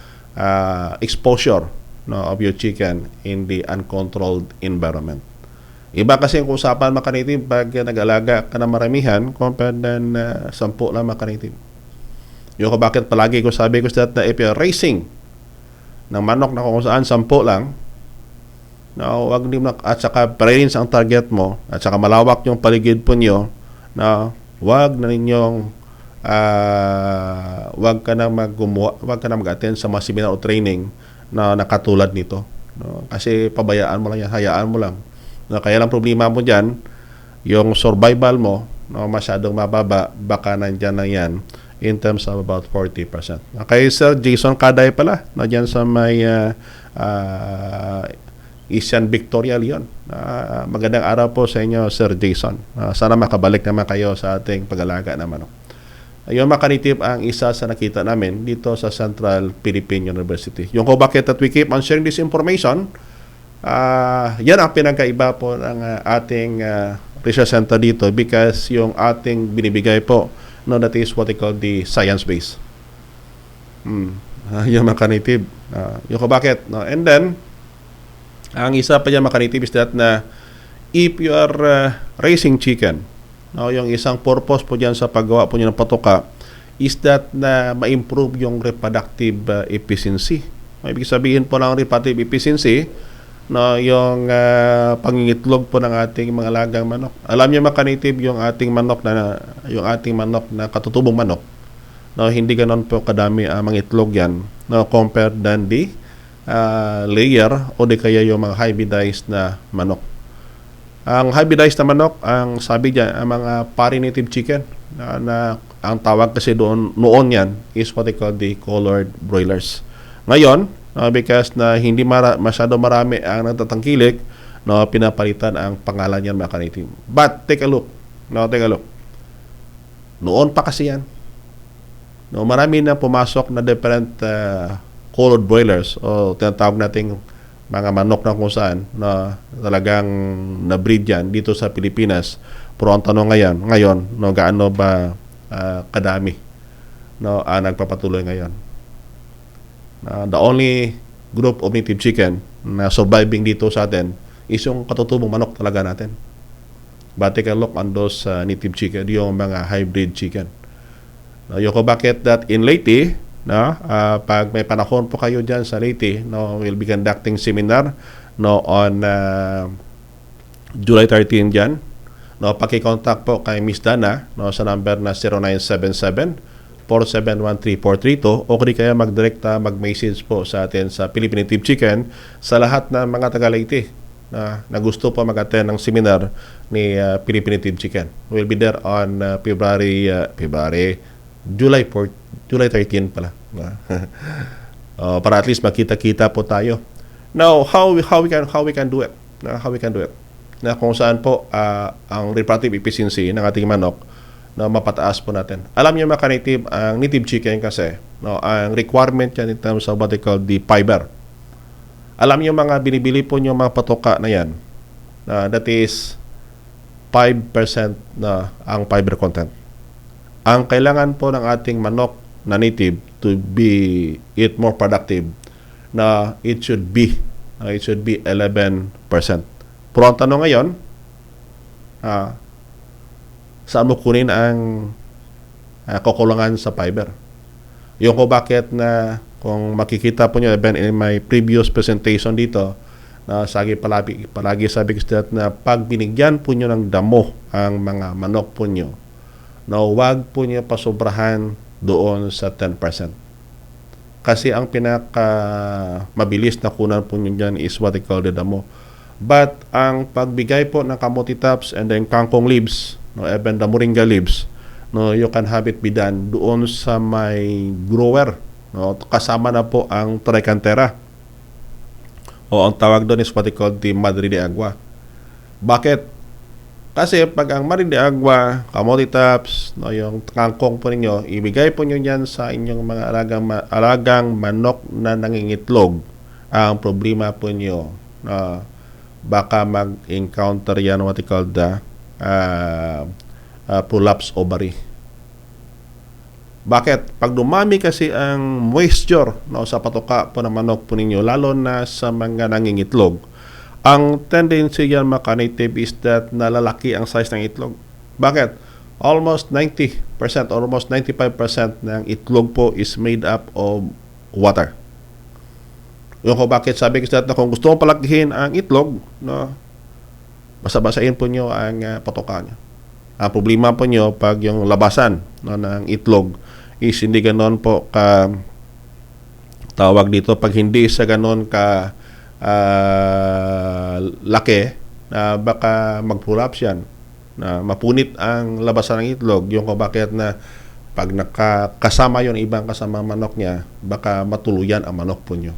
exposure, no, of your chicken in the uncontrolled environment. Iba kasi yung usapan mga ka-native pag nag-alaga ka na maramihan compared than 10 lang mga ka-native. Yung bakit palagi ko sabi ko that na if you're raising ng manok na kung saan 10 lang, no, wag din at saka parents ang target mo, at saka malawak yung paligid po nyo, na wag na ninyong wag ka na mag-attend sa mga seminar o training na nakatulad nito, no? Kasi pabayaan mo lang yan, hayaan mo lang, no? Kaya lang problema mo dyan, yung survival mo, no, masyadong mababa, baka nandyan na yan in terms of about 40%. Okay, Sir Jason Kaday pala, na dyan sa may Asian Victorial yon. Magandang araw po sa inyo, Sir Jason. Sana makabalik naman kayo sa ating pag-alaga na manok. Yung mga ka-native ang isa sa nakita namin dito sa Central Philippine University. Yung ko bakit that we keep on sharing this information, yan ang pinagkaiba po ng ating research center dito, because yung ating binibigay po, no, that is what they call the science-based. Yung mga ka-native. Yung ko bakit. No? And then, ang isa pa dyan mga ka-native is that na if you are raising chicken, no, yung isang purpose po dyan sa paggawa po nyo ng patuka is that na ma-improve yung reproductive efficiency. Ibig sabihin po ng reproductive efficiency, no, yung pangingitlog po ng ating mga alagang manok. Alam niyo mga ka-native, yung ating manok na katutubong manok, no, hindi ganoon po kadami ang mga itlog yan, no, compared than the layer o di kaya yung mga hybridized na manok. Ang hybridized na manok, ang sabi diyan, ang mga parinative chicken na ang tawag kasi noon yan is what they call the colored broilers. Ngayon, because na hindi masyado marami ang nagtatangkilik, no, pinapalitan ang pangalan niyan mga ka-native. But take a look. No, take a look. Noon pa kasi yan. No, marami na pumasok na different colored broilers o tinatawag nating mga manok na kung saan na talagang na-breed yan dito sa Pilipinas. Pero ang tanong ngayon, no, gaano ba kadami, no, nagpapatuloy ngayon? The only group of native chicken na surviving dito sa atin is yung katutubong manok talaga natin. But take a look on those native chicken, yung mga hybrid chicken. Yung ko bakit that in Leyte, pag may panahon po kayo dyan sa Leyte, we'll be conducting seminar on July 13 dyan. Paki-contact po kay Miss Dana sa number na 0977-4713-432 o kaya kaya mag-message po sa atin sa Philippine Native Chicken sa lahat ng mga taga-Leyte na gusto po mag-attend ng seminar ni Philippine Native Chicken. We'll be there on July 13 pala. Para at least makita-kita po tayo. Now, how we can do it? How we can do it? Na kung saan po ang reproductive efficiency ng ating manok na mapataas po natin. Alam niyo mga native, ang native chicken kasi, ang requirement yan in terms of what they call the fiber. Alam niyo mga binibili po niyo mga patoka na yan, that is 5% na ang fiber content. Ang kailangan po ng ating manok na native to be it more productive, na it should be 11%. Pero ang tanong ngayon, saan mo kunin ang kukulangan sa fiber? Yung ko bakit na kung makikita po nyo even in my previous presentation dito, na palagi sabi ko na pag binigyan po nyo ng damo ang mga manok po nyo, na huwag po nyo pasobrahan doon sa 10%. Kasi ang pinaka mabilis na kunan po nyo dyan is what they call the damo. But ang pagbigay po ng kamote tops and then kangkong leaves, even the moringa leaves, you can have it be done doon sa may grower. Kasama na po ang tricantera. O ang tawag doon is what they call the Madre de Agua. Bakit? Kasi pag ang Madre de Agua, kamote tops, yung kangkong po ninyo, ibigay po nyo yan sa inyong mga alagang manok na nangingitlog. Ang problema po nyo, baka mag-encounter yan what they call the prolapse ovary. Bakit? Pag dumami kasi ang moisture sa patoka po ng manok po ninyo, lalo na sa mga nangingitlog, ang tendency yan mga native is that nalalaki ang size ng itlog. Bakit? Almost 90%, almost 95% ng itlog po is made up of water. Yung ko bakit sabi ko na kung gusto mong palakihin ang itlog, basa-basain po nyo ang patoka nyo. Ang problema po nyo pag yung labasan ng itlog is hindi ganon po ka tawag dito, pag hindi sa ganon ka laki, na baka mag-prolapse yan, na mapunit ang labasan ng itlog. Yung ko bakit na pag nakakasama yung ibang kasama manok niya, baka matuluyan ang manok po nyo.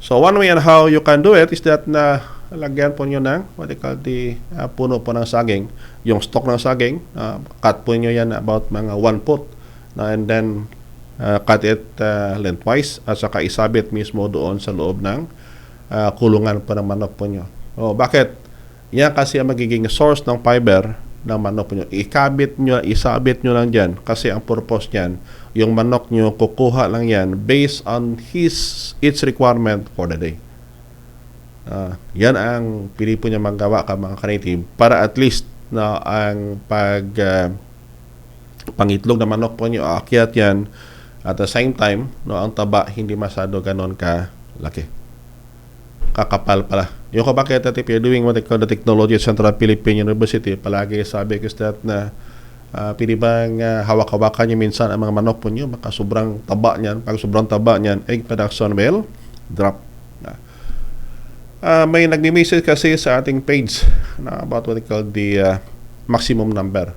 So one way and how you can do it is that na lagyan po nyo ng what they call the puno po ng saging, yung stock ng saging, cut po nyo yan about mga 1 foot, and then cut it lengthwise at saka isabit mismo doon sa loob ng kulungan po ng manok po nyo. Bakit? Yan kasi ang magiging source ng fiber ng manok po nyo. Isabit nyo lang dyan kasi ang purpose nyan, yung manok nyo kukuha lang yan based on its requirement for the day. Yan ang pili po niya magawa ka mga ka-native para at least na ang pangitlog na manok po nyo aakyat yan at the same time ang taba hindi masyado ganon ka laki, kakapal pala. Yung ko bakit that if you're doing what they call the technology at Central Philippine University, palagi sabi ko that na pili bang hawak-hawakan nyo minsan ang mga manok po nyo, baka sobrang taba nyan. Pag sobrang taba nyan, egg production will drop. May nagmi-message kasi sa ating page na about what they call the maximum number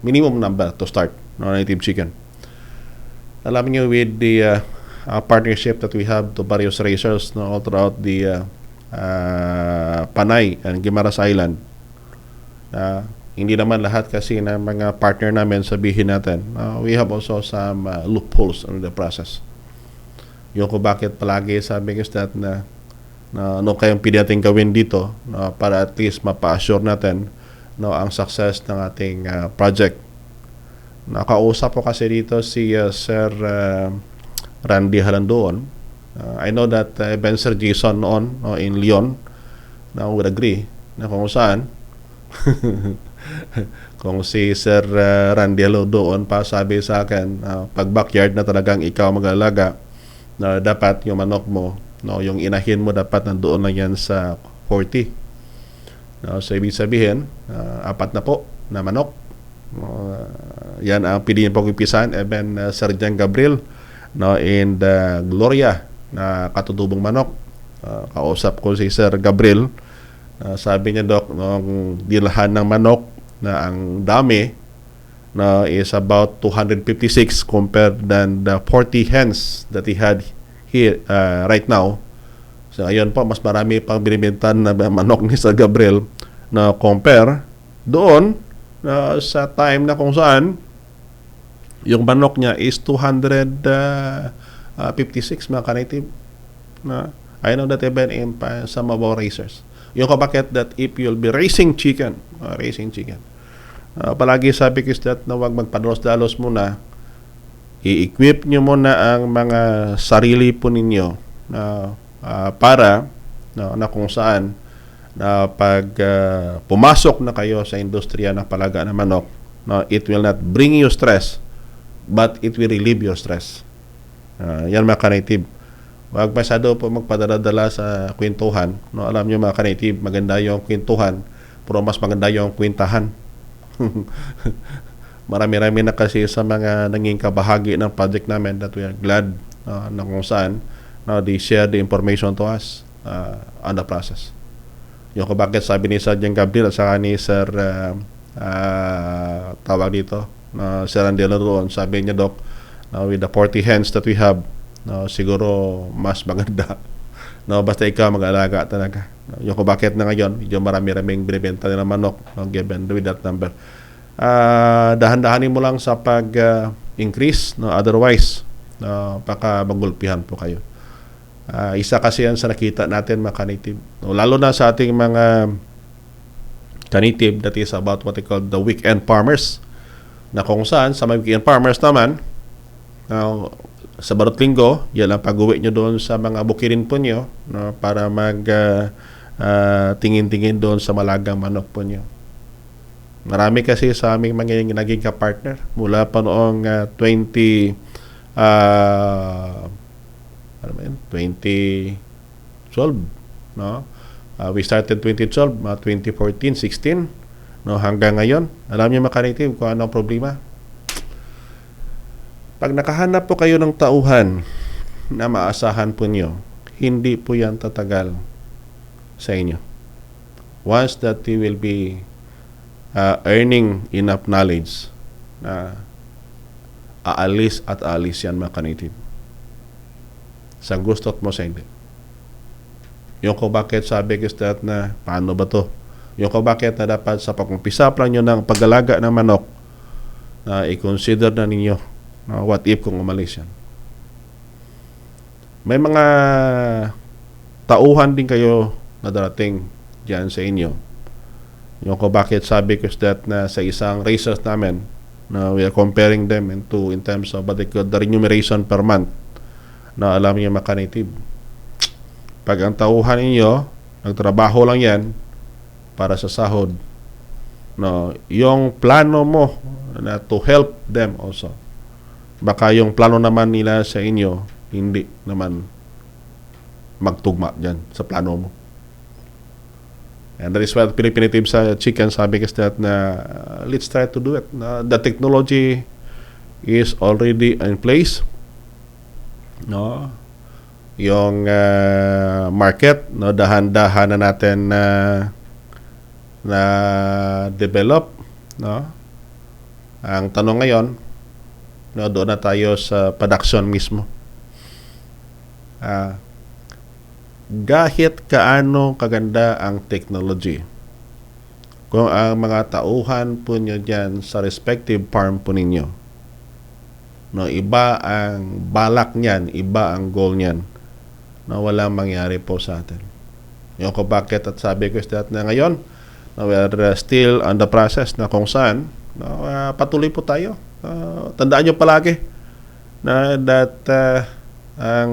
minimum number to start native chicken. Alam niyo with the partnership that we have to various raisers all throughout the Panay and Guimaras Island, hindi naman lahat kasi na mga partner namin sabihin natin, we have also some loopholes in the process. Yung ko bakit palagi sabi ko that na ano kayong pwede natin gawin dito para at least mapa-assure natin ang success ng ating project. Nakausap po kasi dito si Sir Randy Halandoon I know that even Sir Jason noon, no, in Leon, na would agree na kung saan kung si Sir Randielo doon pa sabi sa akin, pag backyard na talagang ikaw mag-alaga, na dapat yung manok mo, no, yung inahin mo dapat nandoon lang yan sa 40. No, so ibig sabihin, 4 na po na manok. Yan ang pili niya pag-upisan. Even Sir Jan Gabriel, no, in the Gloria na katutubong manok. Kausap ko si Sir Gabriel. Sabi niya, Doc, nung dilahan ng manok na ang dami na is about 256 compared than the 40 hens that he had here right now. So ayun po, mas marami pang binibintan na manok ni Sir Gabriel na compare doon sa time na kung saan yung manok niya is 256 mga ka-native. I know that even in some of our racers. Yung kabakit that if you'll be raising chicken, palagi sabi ko that na huwag magpadalos-dalos muna, i-equip nyo muna ang mga sarili po ninyo para na kung saan na pag pumasok na kayo sa industriya ng palaga ng manok, it will not bring you stress but it will relieve your stress. Yan mga ka-native. Huwag masyado po magpadala-dala sa kwentuhan. No, alam nyo mga ka-native, maganda yung kwentuhan, pero mas maganda yung kwentahan. Marami-rami na kasi sa mga naging kabahagi ng project namin that we are glad na kung saan they share the information to us on the process. Yung kung bakit sabi ni Sir Jan Gabriel at saka ni Sir tawag dito Sir Andelo doon, sabi niya, Doc, with the 40 hens that we have, siguro mas maganda basta ikaw mag-alaga talaga. Yung kung bakit na ngayon medyo marami-raming binibenta nila manok, given with that number. Dahan-dahanin mo lang sa pag-increase, otherwise baka magulpihan po kayo. Isa kasi yan sa nakita natin mga ka-native, lalo na sa ating mga ka-native, that is about what they call the weekend farmers, na kung saan sa mga weekend farmers naman, sa bawat linggo, yan ang pag-uwi nyo doon sa mga bukirin po nyo, para tingin-tingin doon sa malagang manok po nyo. Marami kasi sa aming mga naging ka-partner mula pa noong 2012, no? We started 2012, 2014, 16, no, hanggang ngayon. Alam niyo mga ka-native kung ano ang problema? Pag nakahanap po kayo ng tauhan na maasahan po nyo, hindi po yan tatagal sa inyo. Once that you will be earning enough knowledge, na aalis at aalis yan mga ka-native. Sa gusto't mo sa hindi. Yung kung bakit sabi ko that na paano ba to? Yung kung bakit na dapat sa pag-umpisa pa nyo ng pag-alaga ng manok, na i-consider na ninyo what if kung umalis yan. May mga tauhan din kayo na darating dyan sa inyo. Yung kung bakit sabi ko that na sa isang races namin, na we are comparing them in terms of what they call the remuneration per month, na alam niyo mga ka-native. Pag ang tauhan ninyo, nagtrabaho lang yan para sa sahod, yung plano mo na to help them also, baka yung plano naman nila sa inyo hindi naman magtugma dyan sa plano mo. And that is why Philippine team sa chicken sabi kasi that na let's try to do it. The technology is already in place. No? Yung market, dahan-dahan na natin na develop, no? Ang tanong ngayon, doon na tayo sa production mismo. Kahit kaano kaganda ang technology, kung ang mga tauhan po nyo dyan sa respective farm po ninyo, iba ang balak niyan, iba ang goal niyan, walang mangyari po sa atin. Yung kung bakit at sabi ko is that na ngayon, we are still on the process na kung saan patuloy po tayo. Tandaan nyo palagi na that ang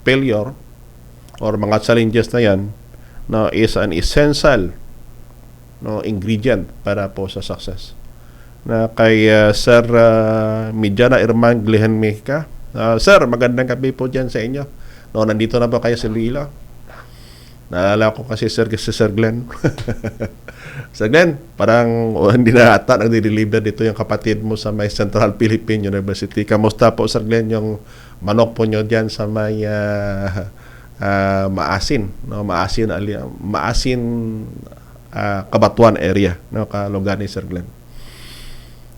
failure or mga challenges na yan, no, is an essential, no, ingredient para po sa success. Na kay Sir Midiana Irman Glihenmica. Sir, magandang gabi po dyan sa inyo. No, nandito na ba kayo sa Iloilo? Naalala ko kasi si Sir Glenn. Sir Glenn, parang hindi na ata nag-deliver dito yung kapatid mo sa may Central Philippine University. Kamusta po, Sir Glenn, yung manok po nyo dyan sa may Maasin, no? Maasin Kabatuan area, no, kalugar ni Sir Glenn.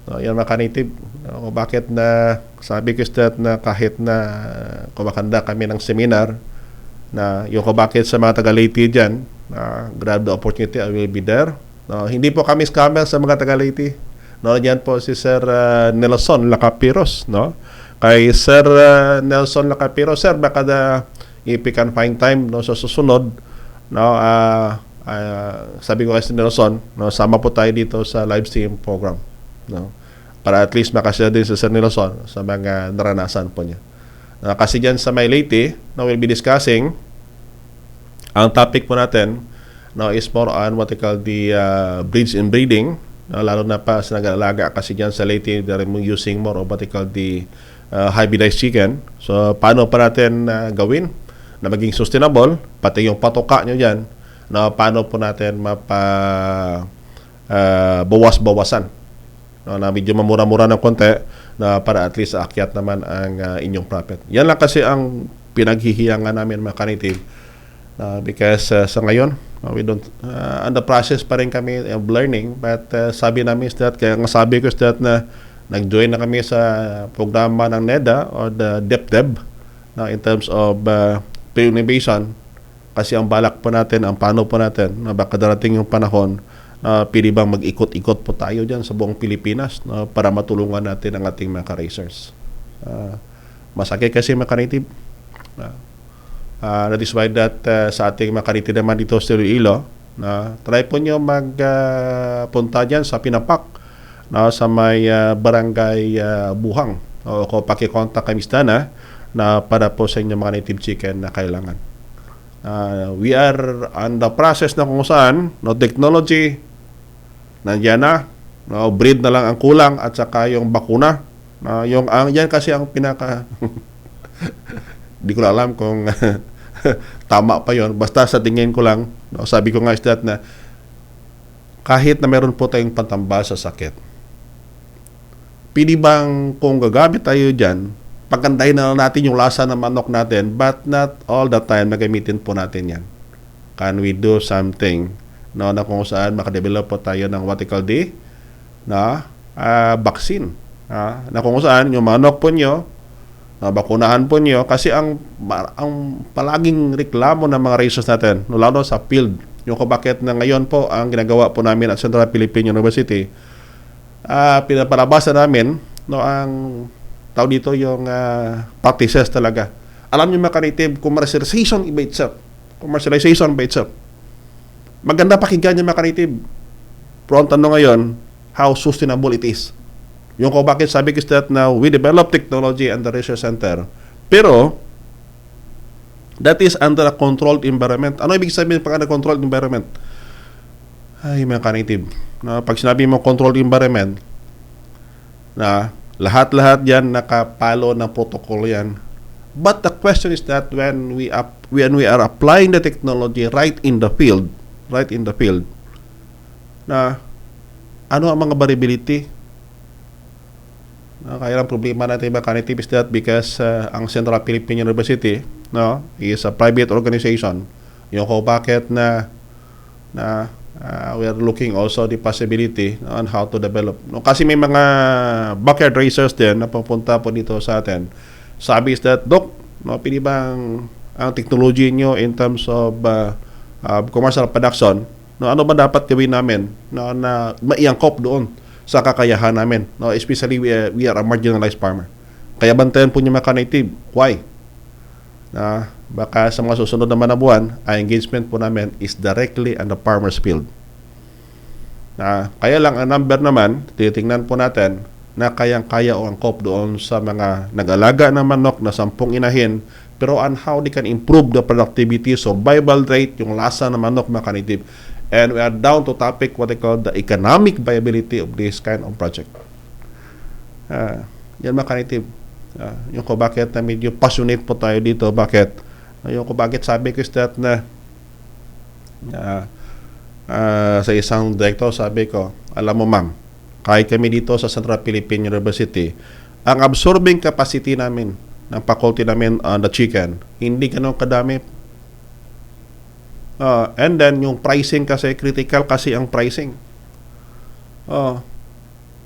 No, yan mga ka-native, no, bakit na sabi ko that na kahit na kumakanda kami ng seminar na yung bakit sa mga taga-Leyte dyan, grab the opportunity, I will be there. No, hindi po kami scammer sa mga taga-Leyte. No, yan po si Sir Nelson Lacapiros, no? Kay Sir Nelson Lacapiros, sir, baka if you can find time, no, sa susunod, no, sabi ko kay Sir Nelson, no, sama po tayo dito sa live stream program, no, para at least makashare din sa Sir Nelson sa mga naranasan po niya. Kasi dyan sa may Leyte, no, we'll be discussing, ang topic po natin, no, is more on what they call the breeds and breeding, no, lalo na pa sa nag-aalaga kasi dyan sa Leyte, they're using more of what they call the hybridized chicken. So, paano pa natin gawin na maging sustainable, pati yung patoka nyo dyan, na paano po natin bawas-bawasan, no, na medyo mamura-mura ng konti, na para at least aakyat naman ang inyong profit. Yan lang kasi ang pinaghihiyangan namin mga ka-native, because sa ngayon, we don't on the process pa rin kami of learning, but sabi namin is that, kaya nga sabi ko is that na nag-join na kami sa programa ng NEDA or the DepDev, in terms of pre-innovation, kasi ang balak po natin, ang plano po natin, na baka darating yung panahon, pwede bang mag-ikot-ikot po tayo dyan sa buong Pilipinas, para matulungan natin ang ating mga ka-racers. Masakit kasi mga ka-native. That is why that sa ating mga ka-native naman dito sa Iloilo, try po nyo magpunta dyan sa Pinapak, sa may barangay Buhang, o kung pakikontak kami na para po sa inyo mga native chicken na kailangan. We are on the process na kung saan, no, technology nandiyan na, no, breed na lang ang kulang, at saka yung bakuna, yan kasi ang pinaka di ko alam kung tama pa yon, basta sa tingin ko lang, no, sabi ko nga is that na kahit na meron po tayong pantambal sa sakit, pwede bang kung gagamit tayo dyan, pagandahin na natin yung lasa ng manok natin, but not all the time na gamitin po natin yan. Can we do something, no, na kung saan makadevelop po tayo ng what we call the vaccine, na kung saan yung manok po nyo, bakunahan po nyo, kasi ang palaging reklamo ng mga racers natin, no, lalo sa field, yung kung bakit na ngayon po ang ginagawa po namin at Central Philippine University, pinapalabasan namin, no, ang tao dito yung practices talaga. Alam niyo mga ka-native, commercialization by itself. Maganda pakinggan niyo mga ka-native. Pero ang tanong ngayon, how sustainable it is. Yung kung bakit sabi ko that now, we develop technology and the research center. Pero, that is under a controlled environment. Ano ibig sabihin pag under controlled environment? Ay, mga ka-native, pag sinabi mo controlled environment, na lahat-lahat yan nakapalo ng protocol yan. But the question is that when we are applying the technology right in the field, na ano ang mga variability? Kaya ang problema natin mga ka-native is that because ang Central Philippine University, no, is a private organization. Yung kung bakit na we are looking also the possibility on how to develop. No, kasi may mga backyard racers din na pupunta po dito sa atin. Sabi is that, Doc, no, pwede bang ang technology nyo in terms of commercial production, no, ano ba dapat gawin namin, no, na maiangkop doon sa kakayahan namin, no, especially we are a marginalized farmer. Kaya bantayan po niyo mga ka-native. Why? Baka sa mga susunod naman na buwan, ang engagement po namin is directly on the farmer's field. Kaya lang ang number naman, titingnan po natin, na kayang-kaya o angkop doon sa mga nag-alaga ng manok na 10 inahin, pero on how they can improve the productivity, survival rate, yung lasa ng manok, mga kanitib. And we are down to topic what they call the economic viability of this kind of project. Yan, mga kanitib. Yung ko bakit na medyo passionate po tayo dito, bakit? Yung ko bakit sabi ko is that na sa isang director, sabi ko, alam mo ma'am, kahit kami dito sa Central Philippine University, ang absorbing capacity namin ng faculty namin on the chicken, hindi ganun kadami. And then, yung pricing kasi, critical kasi ang pricing.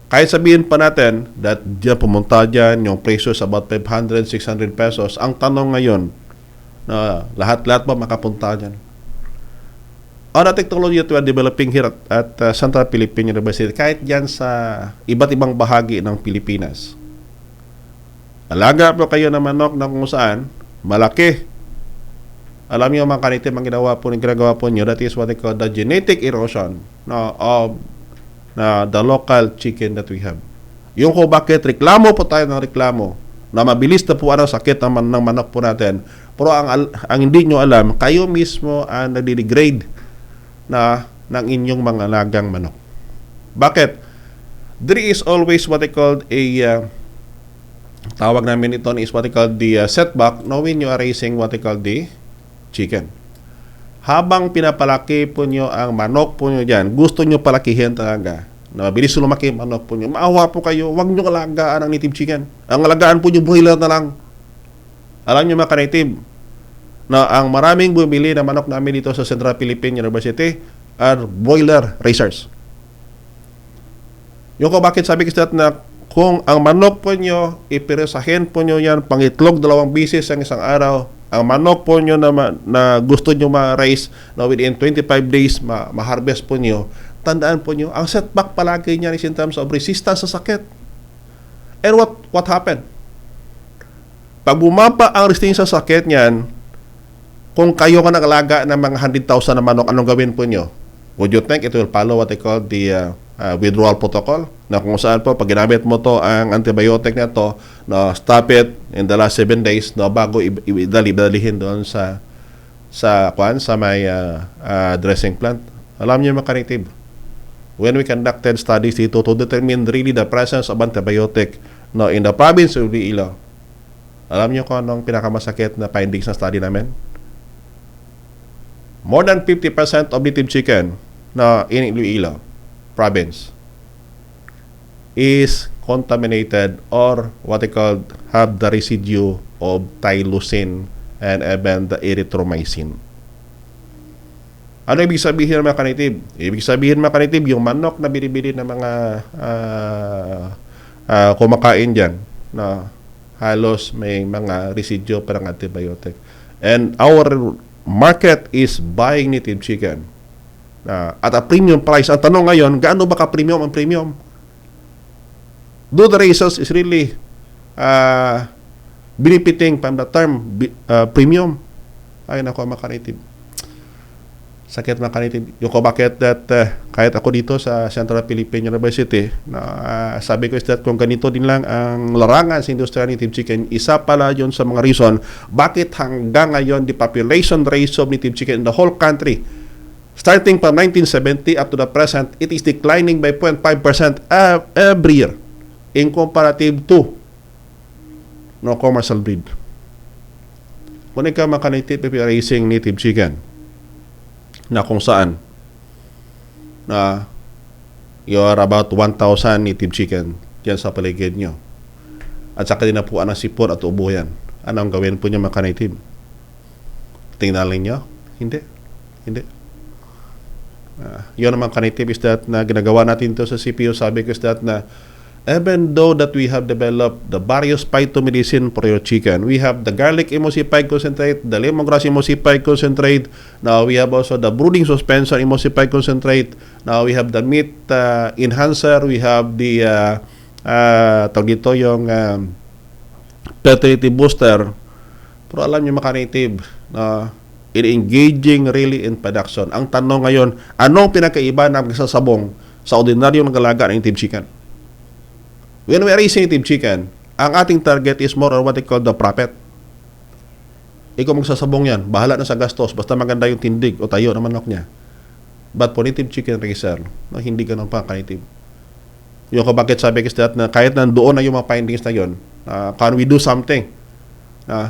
Kahit sabihin pa natin that diyan pumunta dyan, yung presyo sa about 500, 600 pesos, ang tanong ngayon, lahat-lahat ba makapunta dyan? On the technology that we are developing here at Central Philippine University, kahit dyan sa iba't ibang bahagi ng Pilipinas. Alaga po kayo ng manok na kung saan, malaki. Alam niyo mga kanitib, ang ginagawa po niyo, that is what they call the genetic erosion of the local chicken that we have. Yung ko bakit reklamo po tayo ng reklamo, na mabilis na po sakit ng manok po natin. Pero ang hindi nyo alam, kayo mismo ang nadidegrade ng inyong mga alagang manok. Bakit? There is always what they called tawag namin ito is what they call the setback knowing you are raising what they call the chicken. Habang pinapalaki po nyo ang manok po nyo dyan, gusto nyo palakihin talaga. Na mabilis lumaki manok po nyo. Maawa po kayo, huwag nyo alagaan ang native chicken. Ang alagaan po nyo, broiler na lang. Alam nyo mga ka-native, na ang maraming bumili na manok namin dito sa Central Philippine University are broiler raisers. Yung ko bakit sabi ko na kung ang manok po nyo, ipiresahin po nyo yan, pangitlog 2 bisis ang isang araw, ang manok po nyo na gusto nyo ma-raise na within 25 days, ma-harvest po nyo, tandaan po nyo, ang setback palagi niyan is in terms of resistance sa sakit. And what happened? Pag bumaba ang resistance sa sakit niyan, kung kayo ka nag-alaga ng mga 100,000 na manok, anong gawin po nyo? Would you think it will follow what they call the withdrawal protocol? Na kung saan po, pag ginamit mo to ang antibiotic na to, stop it in the last 7 days, bago idalihin doon sa may dressing plant. Alam niyo mga ka-native, when we conducted studies dito to determine really the presence of antibiotic in the province of Iloilo, alam niyo kung anong pinakamasakit na findings ng study namin? More than 50% of native chicken in Iloilo province is contaminated or what they call have the residue of tylosin and even the erythromycin. Ano ibig sabihin mga ka-native? Ibig sabihin mga ka-native, yung manok na binibili ng mga kumakain dyan na halos may mga residue parang antibiotic. And our market is buying native chicken at a premium price. Ang tanong ngayon, gaano ba ka-premium ang premium? Do the raisers is really benefiting from the term premium? Ay nako mga ka-native. Sakit mga ka-native. Yung ko bakit that kahit ako dito sa Central Philippine University, sabi ko is that kung ganito din lang ang larangan sa industriya native chicken, isa pala yun sa mga reason bakit hanggang ngayon the population ratio of native chicken in the whole country, starting from 1970 up to the present, it is declining by 0.5% every year in comparative to commercial breed. Kung ikaw mga ka-native, if you're raising native chicken, na kung saan na you are about 1,000 native chicken dyan sa paligid nyo, at saka din na po ang sipon at ubo yan, anong gawin po nyo mga ka-native? Tingnan nyo? Hindi. Yun naman ka-native is that na ginagawa natin to sa CPU. Sabi ko is that na even though that we have developed the various phytomedicine for your chicken, we have the garlic emulsified concentrate, the lemongrass emulsified concentrate, now we have also the brooding suspension emulsified concentrate, now we have the meat enhancer, we have the tawag dito yung fertility booster. Pero alam niyo mga ka-native, engaging really in production. Ang tanong ngayon, anong pinakaiba ng sasabong sa ordinaryong nag-alaga ng native chicken? When we are raising native chicken, ang ating target is more on what they call the profit. Ikaw magsasabong yan, bahala na sa gastos, basta maganda yung tindig o tayo ng manok niya. But for native chicken raiser, no, hindi ganun pa ka-native. Yung kung bakit sabi ko na kahit nandoon na yung mga findings na yun, can we do something?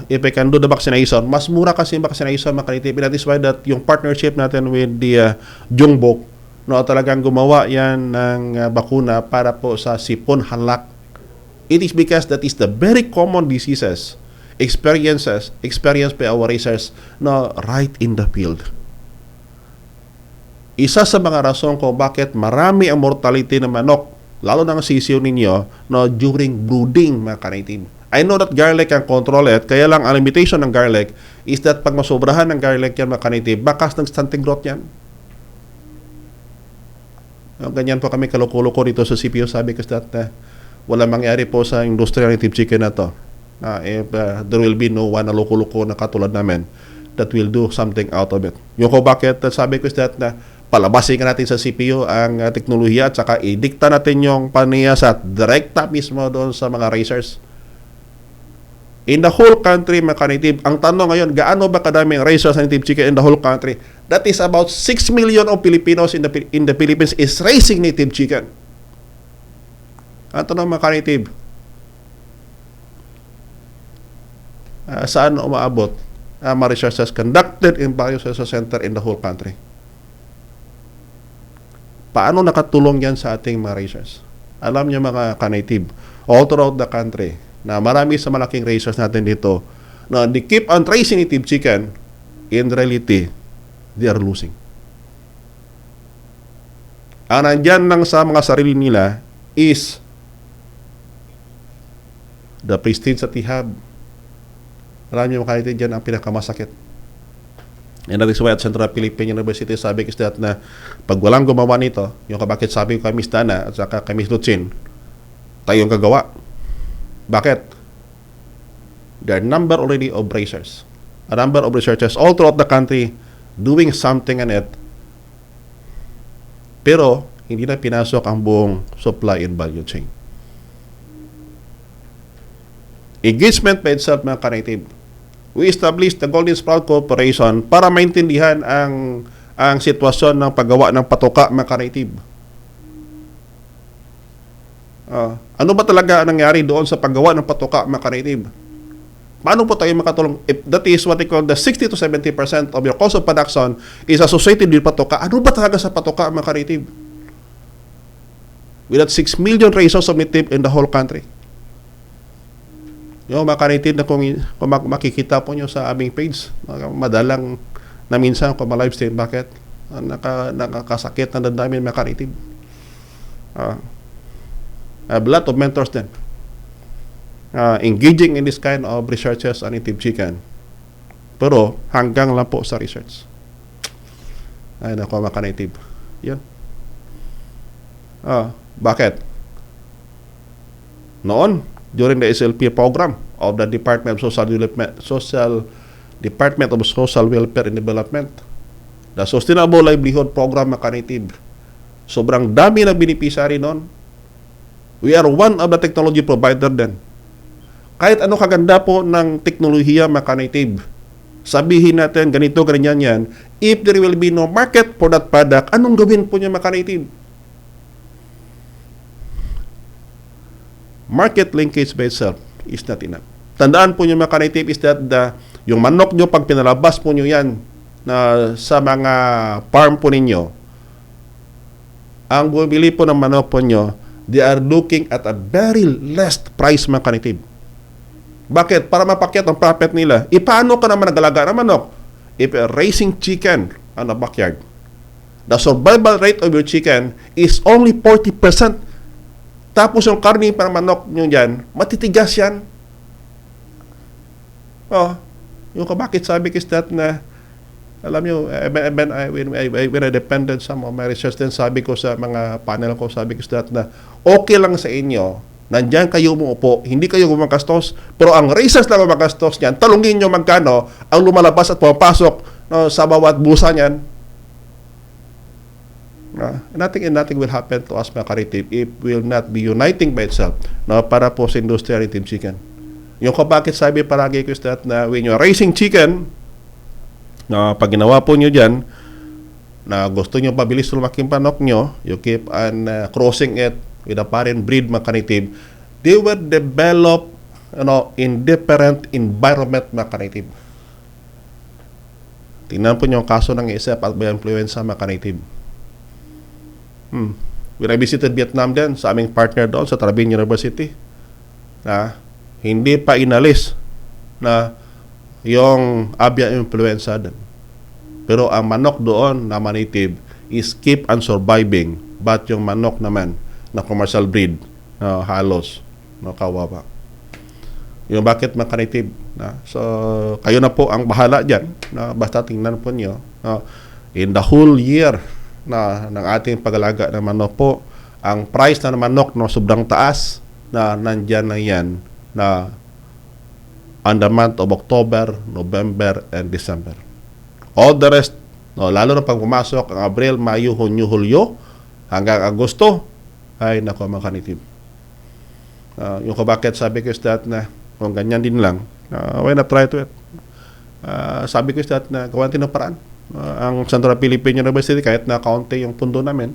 If I can do the vaccination, mas mura kasi yung vaccination mga ka-native. That is why that yung partnership natin with the Jungbok, no, talagang gumawa yan ng bakuna para po sa sipon halak. It is because that is the very common diseases experienced by our racers no, right in the field. Isa sa mga rason kung bakit marami ang mortality ng manok, lalo na ang sisiyo ninyo, no, during brooding, mga ka-native. I know that garlic can control it, kaya lang ang limitation ng garlic is that pag masobrahan ng garlic yan, mga ka-native, bakas ng stunting growth yan. Ganyan po kami kalukulo-ko dito sa CPO. Sabi ko that wala mangyari po sa industrial native chicken na to. If there will be no one na loko-loko na katulad namin that will do something out of it. Yung ko bakit sabi ko is that na palabasin natin sa CPU ang teknolohiya at saka idikta natin yung paniyasat direkta mismo doon sa mga racers. In the whole country, mga ka-native, ang tanong ngayon, gaano ba kadaming racers ng native chicken in the whole country? That is about 6 million of Filipinos in the Philippines is raising native chicken. Ang tanong, mga ka-native, saan umaabot mga researches conducted in various research center in the whole country? Paano nakatulong yan sa ating mga racers? Alam niyo mga ka-native, all throughout the country, na marami sa malaking racers natin dito, na they keep on raising native chicken, in reality, they are losing. Ang nandyan lang sa mga sarili nila is the prestige that they have. Alam niyo mga ka-native, dyan ang pinakamasakit. And that is why at Central Philippine University sabi ko that na pag walang gumawa nito, yung kabakit sabi ko kay Miss Dana at saka kay Miss Lucin, tayong gagawa. Bakit? There are number already of racers. A number of researchers all throughout the country doing something on it. Pero, hindi na pinasok ang buong supply and value chain. Engagement by itself, mga ka-native. We established the Golden Sprout Corporation para maintindihan ang sitwasyon ng paggawa ng patoka, mga ka-native. Ano ba talaga ang nangyari doon sa paggawa ng patoka, mga ka-native? Paano po tayo makatulong? If that is what they call the 60 to 70% of your cost of production is associated with patoka, ano ba talaga sa patoka, mga ka-native? We had 6 million races of native in the whole country. Yung mga ka-native na kung makikita po nyo sa aming page, madalang na minsan kung ma-live stream, bakit? Nakakasakit na dandamin mga ka-native. A lot of mentors then engaging in this kind of researches on native chicken. Pero hanggang lang po sa research. Ay nako mga ka-native. Yan. Bakit? Noon, during the SLP program of the Department of Department of Social Welfare and Development, the Sustainable Livelihood Program, mga ka-native, sobrang dami na beneficiary noon. We are one of the technology provider then. Kahit ano kaganda po ng teknolohiya, mga ka-native, sabihin natin ganito, ganyan yan, if there will be no market for that product, anong gawin po niya, mga ka-native? Market linkage by itself is not enough. Tandaan po nyo, mga ka-native, is that yung manok nyo, pag pinalabas po nyo yan sa mga farm po ninyo, ang bumili po ng manok po nyo, they are looking at a very less price, mga ka-native. Bakit? Para mapakyat ang profit nila. Paano ka naman nagalaga ng manok? If you're raising chicken on the backyard, the survival rate of your chicken is only 40%. Tapos yung karne para manok nyo dyan, matitigas yan. Yung kabakit sabi ko is that na, alam nyo, when I depended some of my research, then sabi ko sa mga panel ko, sabi ko is that na, okay lang sa inyo, nandyan kayo umuupo, hindi kayo gumagastos, pero ang racers lang gumagastos niyan, talungin nyo magkano ang lumalabas at pumapasok sa bawat busa niyan. Nothing will happen to us mga ka-native if will not be uniting by itself, no, para po sa industriya ng Native Chicken. Yung kung bakit sabi palagi ko is that na when you're raising chicken, na pag ginawa po nyo dyan, na gusto nyo pabilis lumaking panok nyo, you keep on crossing it with a parent breed mga ka-native, they will develop in different environment mga ka-native. Tingnan po nyo ang kaso ng isip at by influenza mga ka-native. When I visited Vietnam din, sa aming partner doon sa Trabin University, na hindi pa inalis na yung avian influenza din. Pero ang manok doon na native is keep on surviving, but yung manok naman na commercial breed, halos kawawa. Yung bakit mga native, so kayo na po ang bahala dyan, basta tingnan po nyo, in the whole year na ng ating pag-alaga ng manok po, ang price na ng manok no sobrang taas na nandyan na yan na on the month of October, November, and December. All the rest, no, lalo na pag pumasok ang Abril, Mayo, Hunyo, Hulyo, hanggang Agosto, ay nako mga ka-native. Yung bakit sabi ko is that na kung ganyan din lang, why not try to it? Sabi ko is that na gawan din ng paraan. Ang Central Philippine University, kahit na kaunti yung pundo namin,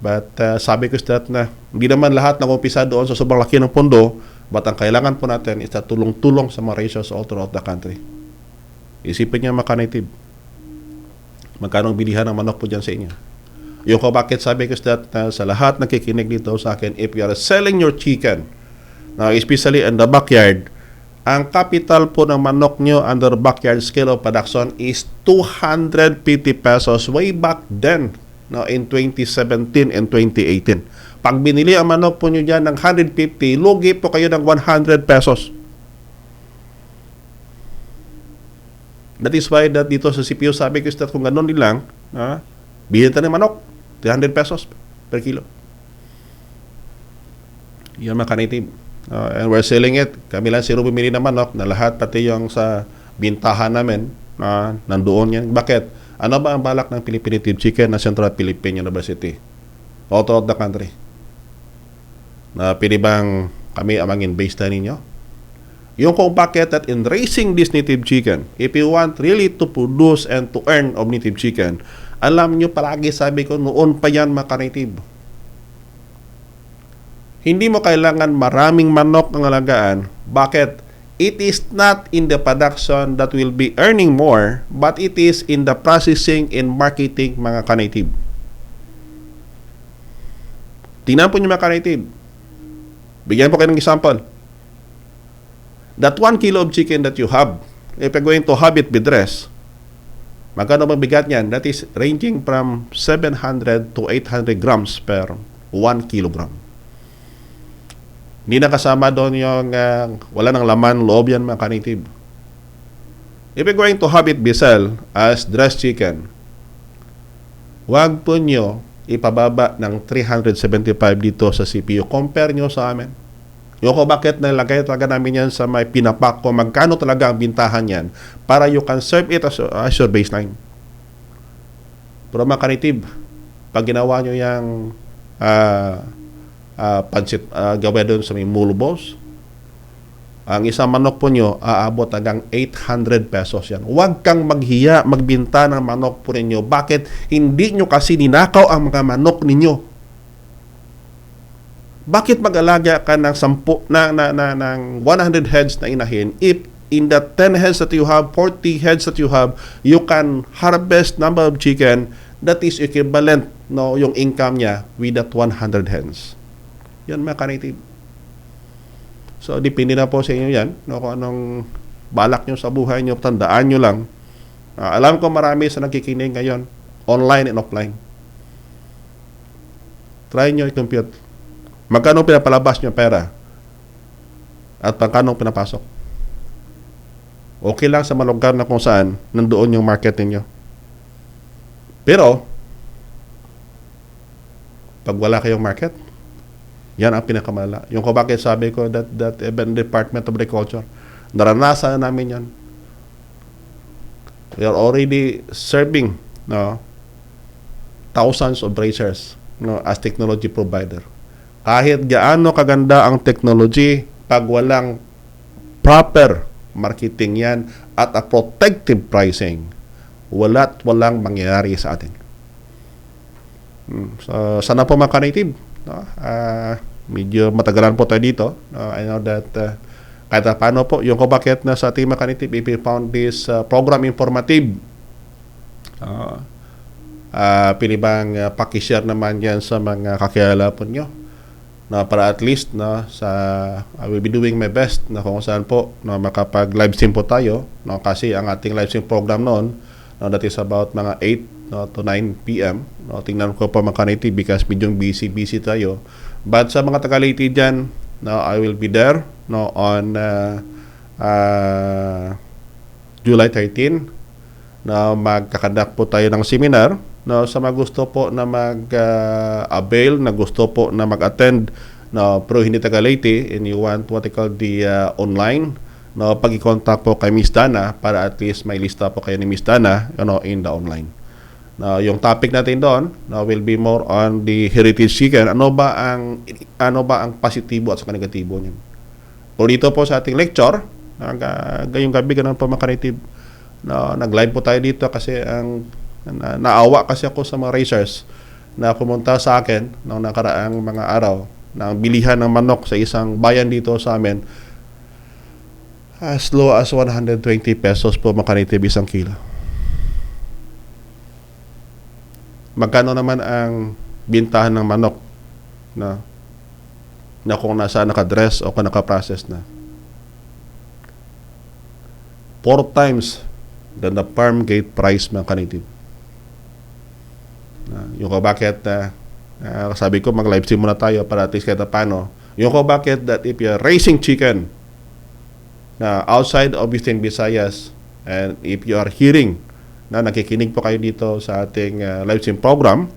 but sabi ko is that na hindi naman lahat nag-umpisa doon sa sobrang laki ng pundo, but ang kailangan po natin is na tulong-tulong sa mga ratios all throughout the country. Isipin niya mga ka-native, magkano bilihan ng manok po dyan sa inyo. Yung kung bakit sabi ko is that sa lahat nakikinig dito sa akin, if you are selling your chicken, especially in the backyard, ang capital po ng manok nyo under backyard scale of production is 250 pesos way back then, in 2017 and 2018. Pag binili ang manok po nyo dyan ng 150, lugi po kayo ng 100 pesos. That is why that dito sa CPU sabi ko is that kung gano'n din lang, bilhin tayo ng manok, 300 pesos per kilo. Yan mga ka-native. And we're selling it. Kami lang zero bumili ng manok na lahat, pati yung sa bintahan namin, nandoon yan. Bakit? Ano ba ang balak ng Philippine Native Chicken na Central Philippine University? All throughout the country. Na pili bang kami amangin base na ninyo? Yung kung bakit that in raising this native chicken, if you want really to produce and to earn of native chicken, alam nyo palagi sabi ko, noon pa yan mga ka-native. Hindi mo kailangan maraming manok ang alagaan. Bakit? It is not in the production that will be earning more, but it is in the processing and marketing mga ka-native. Tingnan po nyo mga ka-native. Bigyan po kayo ng example. That 1 kilo of chicken that you have, if you're going to have it with dress, magkano bang bigat niyan? That is ranging from 700 to 800 grams per 1 kilogram. Hindi na kasama doon yung wala ng laman loob yan mga ka-native. If you're going to have it bisel as dressed chicken, wag po nyo ipababa ng 375 dito sa CPU. Compare nyo sa amin. Yung ko bakit nalagay talaga namin yan sa may pinapak ko, magkano talaga ang bintahan yan para you can serve it as your baseline. Pero mga ka-native, pag ginawa nyo yung pansit gawin doon sa may mulbos, ang isang manok po nyo aabot hanggang 800 pesos yan. Huwag kang maghiya magbinta ng manok po ninyo. Bakit? Hindi nyo kasi ninakaw ang mga manok ninyo. Bakit mag-alaga ka ng 100 heads na inahin if in the 10 heads that you have, 40 heads that you have, you can harvest number of chicken that is equivalent yung income niya with that 100 hens. Yan mga ka-native. So, depende na po sa inyo yan. Kung anong balak nyo sa buhay nyo, tandaan nyo lang. Alam ko marami sa nakikinig ngayon, online and offline. Try nyo i-compute. Magkano pinapalabas nyo pera? At magkano pinapasok? Okay lang sa malugar na kung saan nandoon yung market ninyo. Pero, pag wala kayong market, yan ang pinakamalala. Yung kung bakit sabi ko that even Department of Agriculture, naranasan namin yan. We are already serving thousands of racers, no, as technology provider. Kahit gaano kaganda ang technology, pag walang proper marketing yan at a protective pricing, walang mangyayari sa atin. So, sana po mga ka-native, no? Medyo matagalan po tayo dito. I know that kahit paano po, yung kung bakit na sa ating mga ka-native, if you found this program informative, pili bang pakishare naman yan sa mga kakilala po nyo, na para at least I will be doing my best na kung saan po makapag live stream po tayo, kasi ang ating live stream program noon, that is about mga 8 to 9 p.m. Tingnan ko po mga ka-native because medyo busy tayo. But sa mga taga-Leyte dyan, I will be there on July 13 na magkakandak po tayo ng seminar. Sa mga gusto po na mag-avail, na gusto po na mag-attend, pero hindi taga-Leyte and you want what I call the online, pag-i-contact po kay Miss Dana para at least may lista po kayo ni Miss Dana in the online. Yung topic natin doon will be more on the heritage chicken. Ano ba ang positibo at saka negatibo niyan? O dito po sa ating lecture, ngayong gabi ganun po mga ka-native, nag-live po tayo dito kasi naawa kasi ako sa mga racers na pumunta sa akin noong nakaraang mga araw na ang bilihan ng manok sa isang bayan dito sa amin as low as 120 pesos po mga ka-native isang kilo. Magkano naman ang bintahan ng manok na kung nasa nakadress o kung nakaprocess na? 4 times than the farm gate price mga ka-native. Yung ko bakit sabi ko mag-live stream muna tayo para at least kahit paano. Yung ko bakit that if you're raising chicken outside of Eastern Visayas and if you are hearing nakikinig po kayo dito sa ating live stream program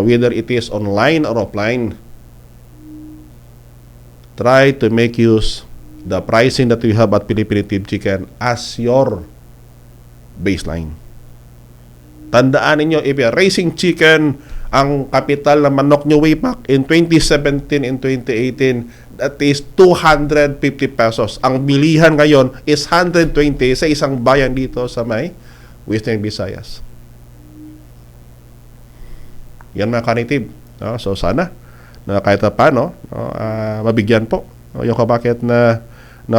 whether it is online or offline, try to make use the pricing that we have at Philippine Native Chicken as your baseline. Tandaan ninyo, if you're raising chicken, ang kapital ng manok nyo way back in 2017 and 2018, that is 250 pesos. Ang bilihan ngayon is 120 sa isang bayan dito sa may Western Visayas. Yan mga ka-native. So sana kahit paano mabigyan po yung kabakit na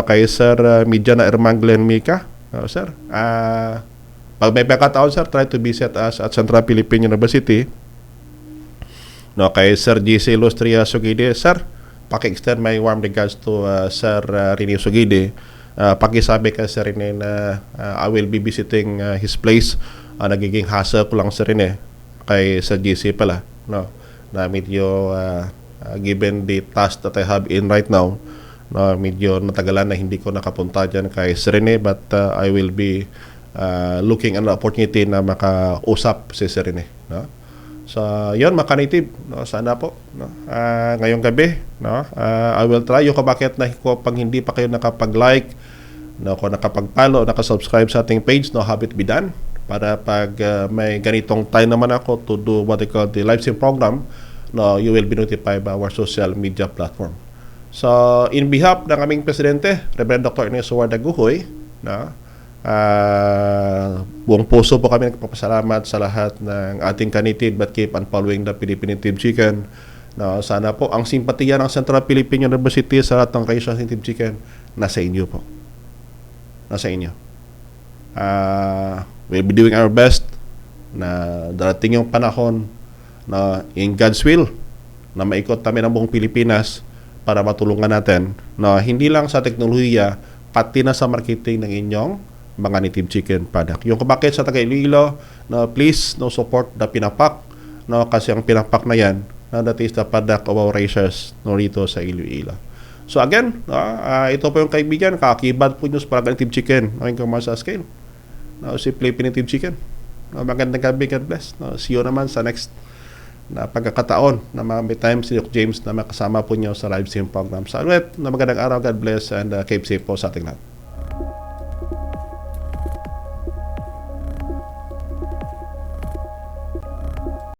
kay Sir Media na Ermang Glenn Mica. Sir, pag may pagkataon sir, try to visit us at Central Philippine University. Kay Sir GC Lustria Sugide, sir, paki-extend my warm regards to Sir Rene Sugide. Pakisabi ka Sir Rene na I will be visiting his place. Nagiging hassle ko lang Sir Rene kay Sir GC pala, na medyo given the task that I have in right now, medyo natagalan na hindi ko nakapunta dyan kay Sir Rene, but I will be looking at an opportunity na makausap si Sir Rene. So, yun mga ka-native, sana po ngayong gabi, I will try yung kabakit na pag hindi pa kayo nakapag-like, kung nakapag-follow, nakasubscribe sa ating page, have it be done, para pag may ganitong time naman ako to do what I call the live stream program, you will be notified by our social media platform. So, in behalf ng aming Presidente, Reverend Dr. Ernesto Warda Guhoy, buong puso po kami nagpapasalamat sa lahat ng ating ka-native that keep on following the Philippine Native Chicken. Sana po ang simpatiya ng Central Philippine University sa lahat ng racial Native Chicken nasa inyo po. Nasa inyo. We'll be doing our best na darating yung panahon na in God's will na maikot kami ng buong Pilipinas para matulungan natin na hindi lang sa teknolohiya pati na sa marketing ng inyong mga native chicken product. Yung kabakit sa taga Iloilo, please support the Pinapak, kasi ang Pinapak na yan, that is the product of our racers rito sa Iloilo. So again, ito po yung kaibigan, kakibad po nyo sa parang native chicken ng commercial scale. Si Philippine Native Chicken. Magandang gabi, God bless. See you naman sa next na pagkakataon na may time si Doc James na makasama po nyo sa live stream program. Sa ulit, na magandang araw, God bless, and keep safe po sa ating lahat.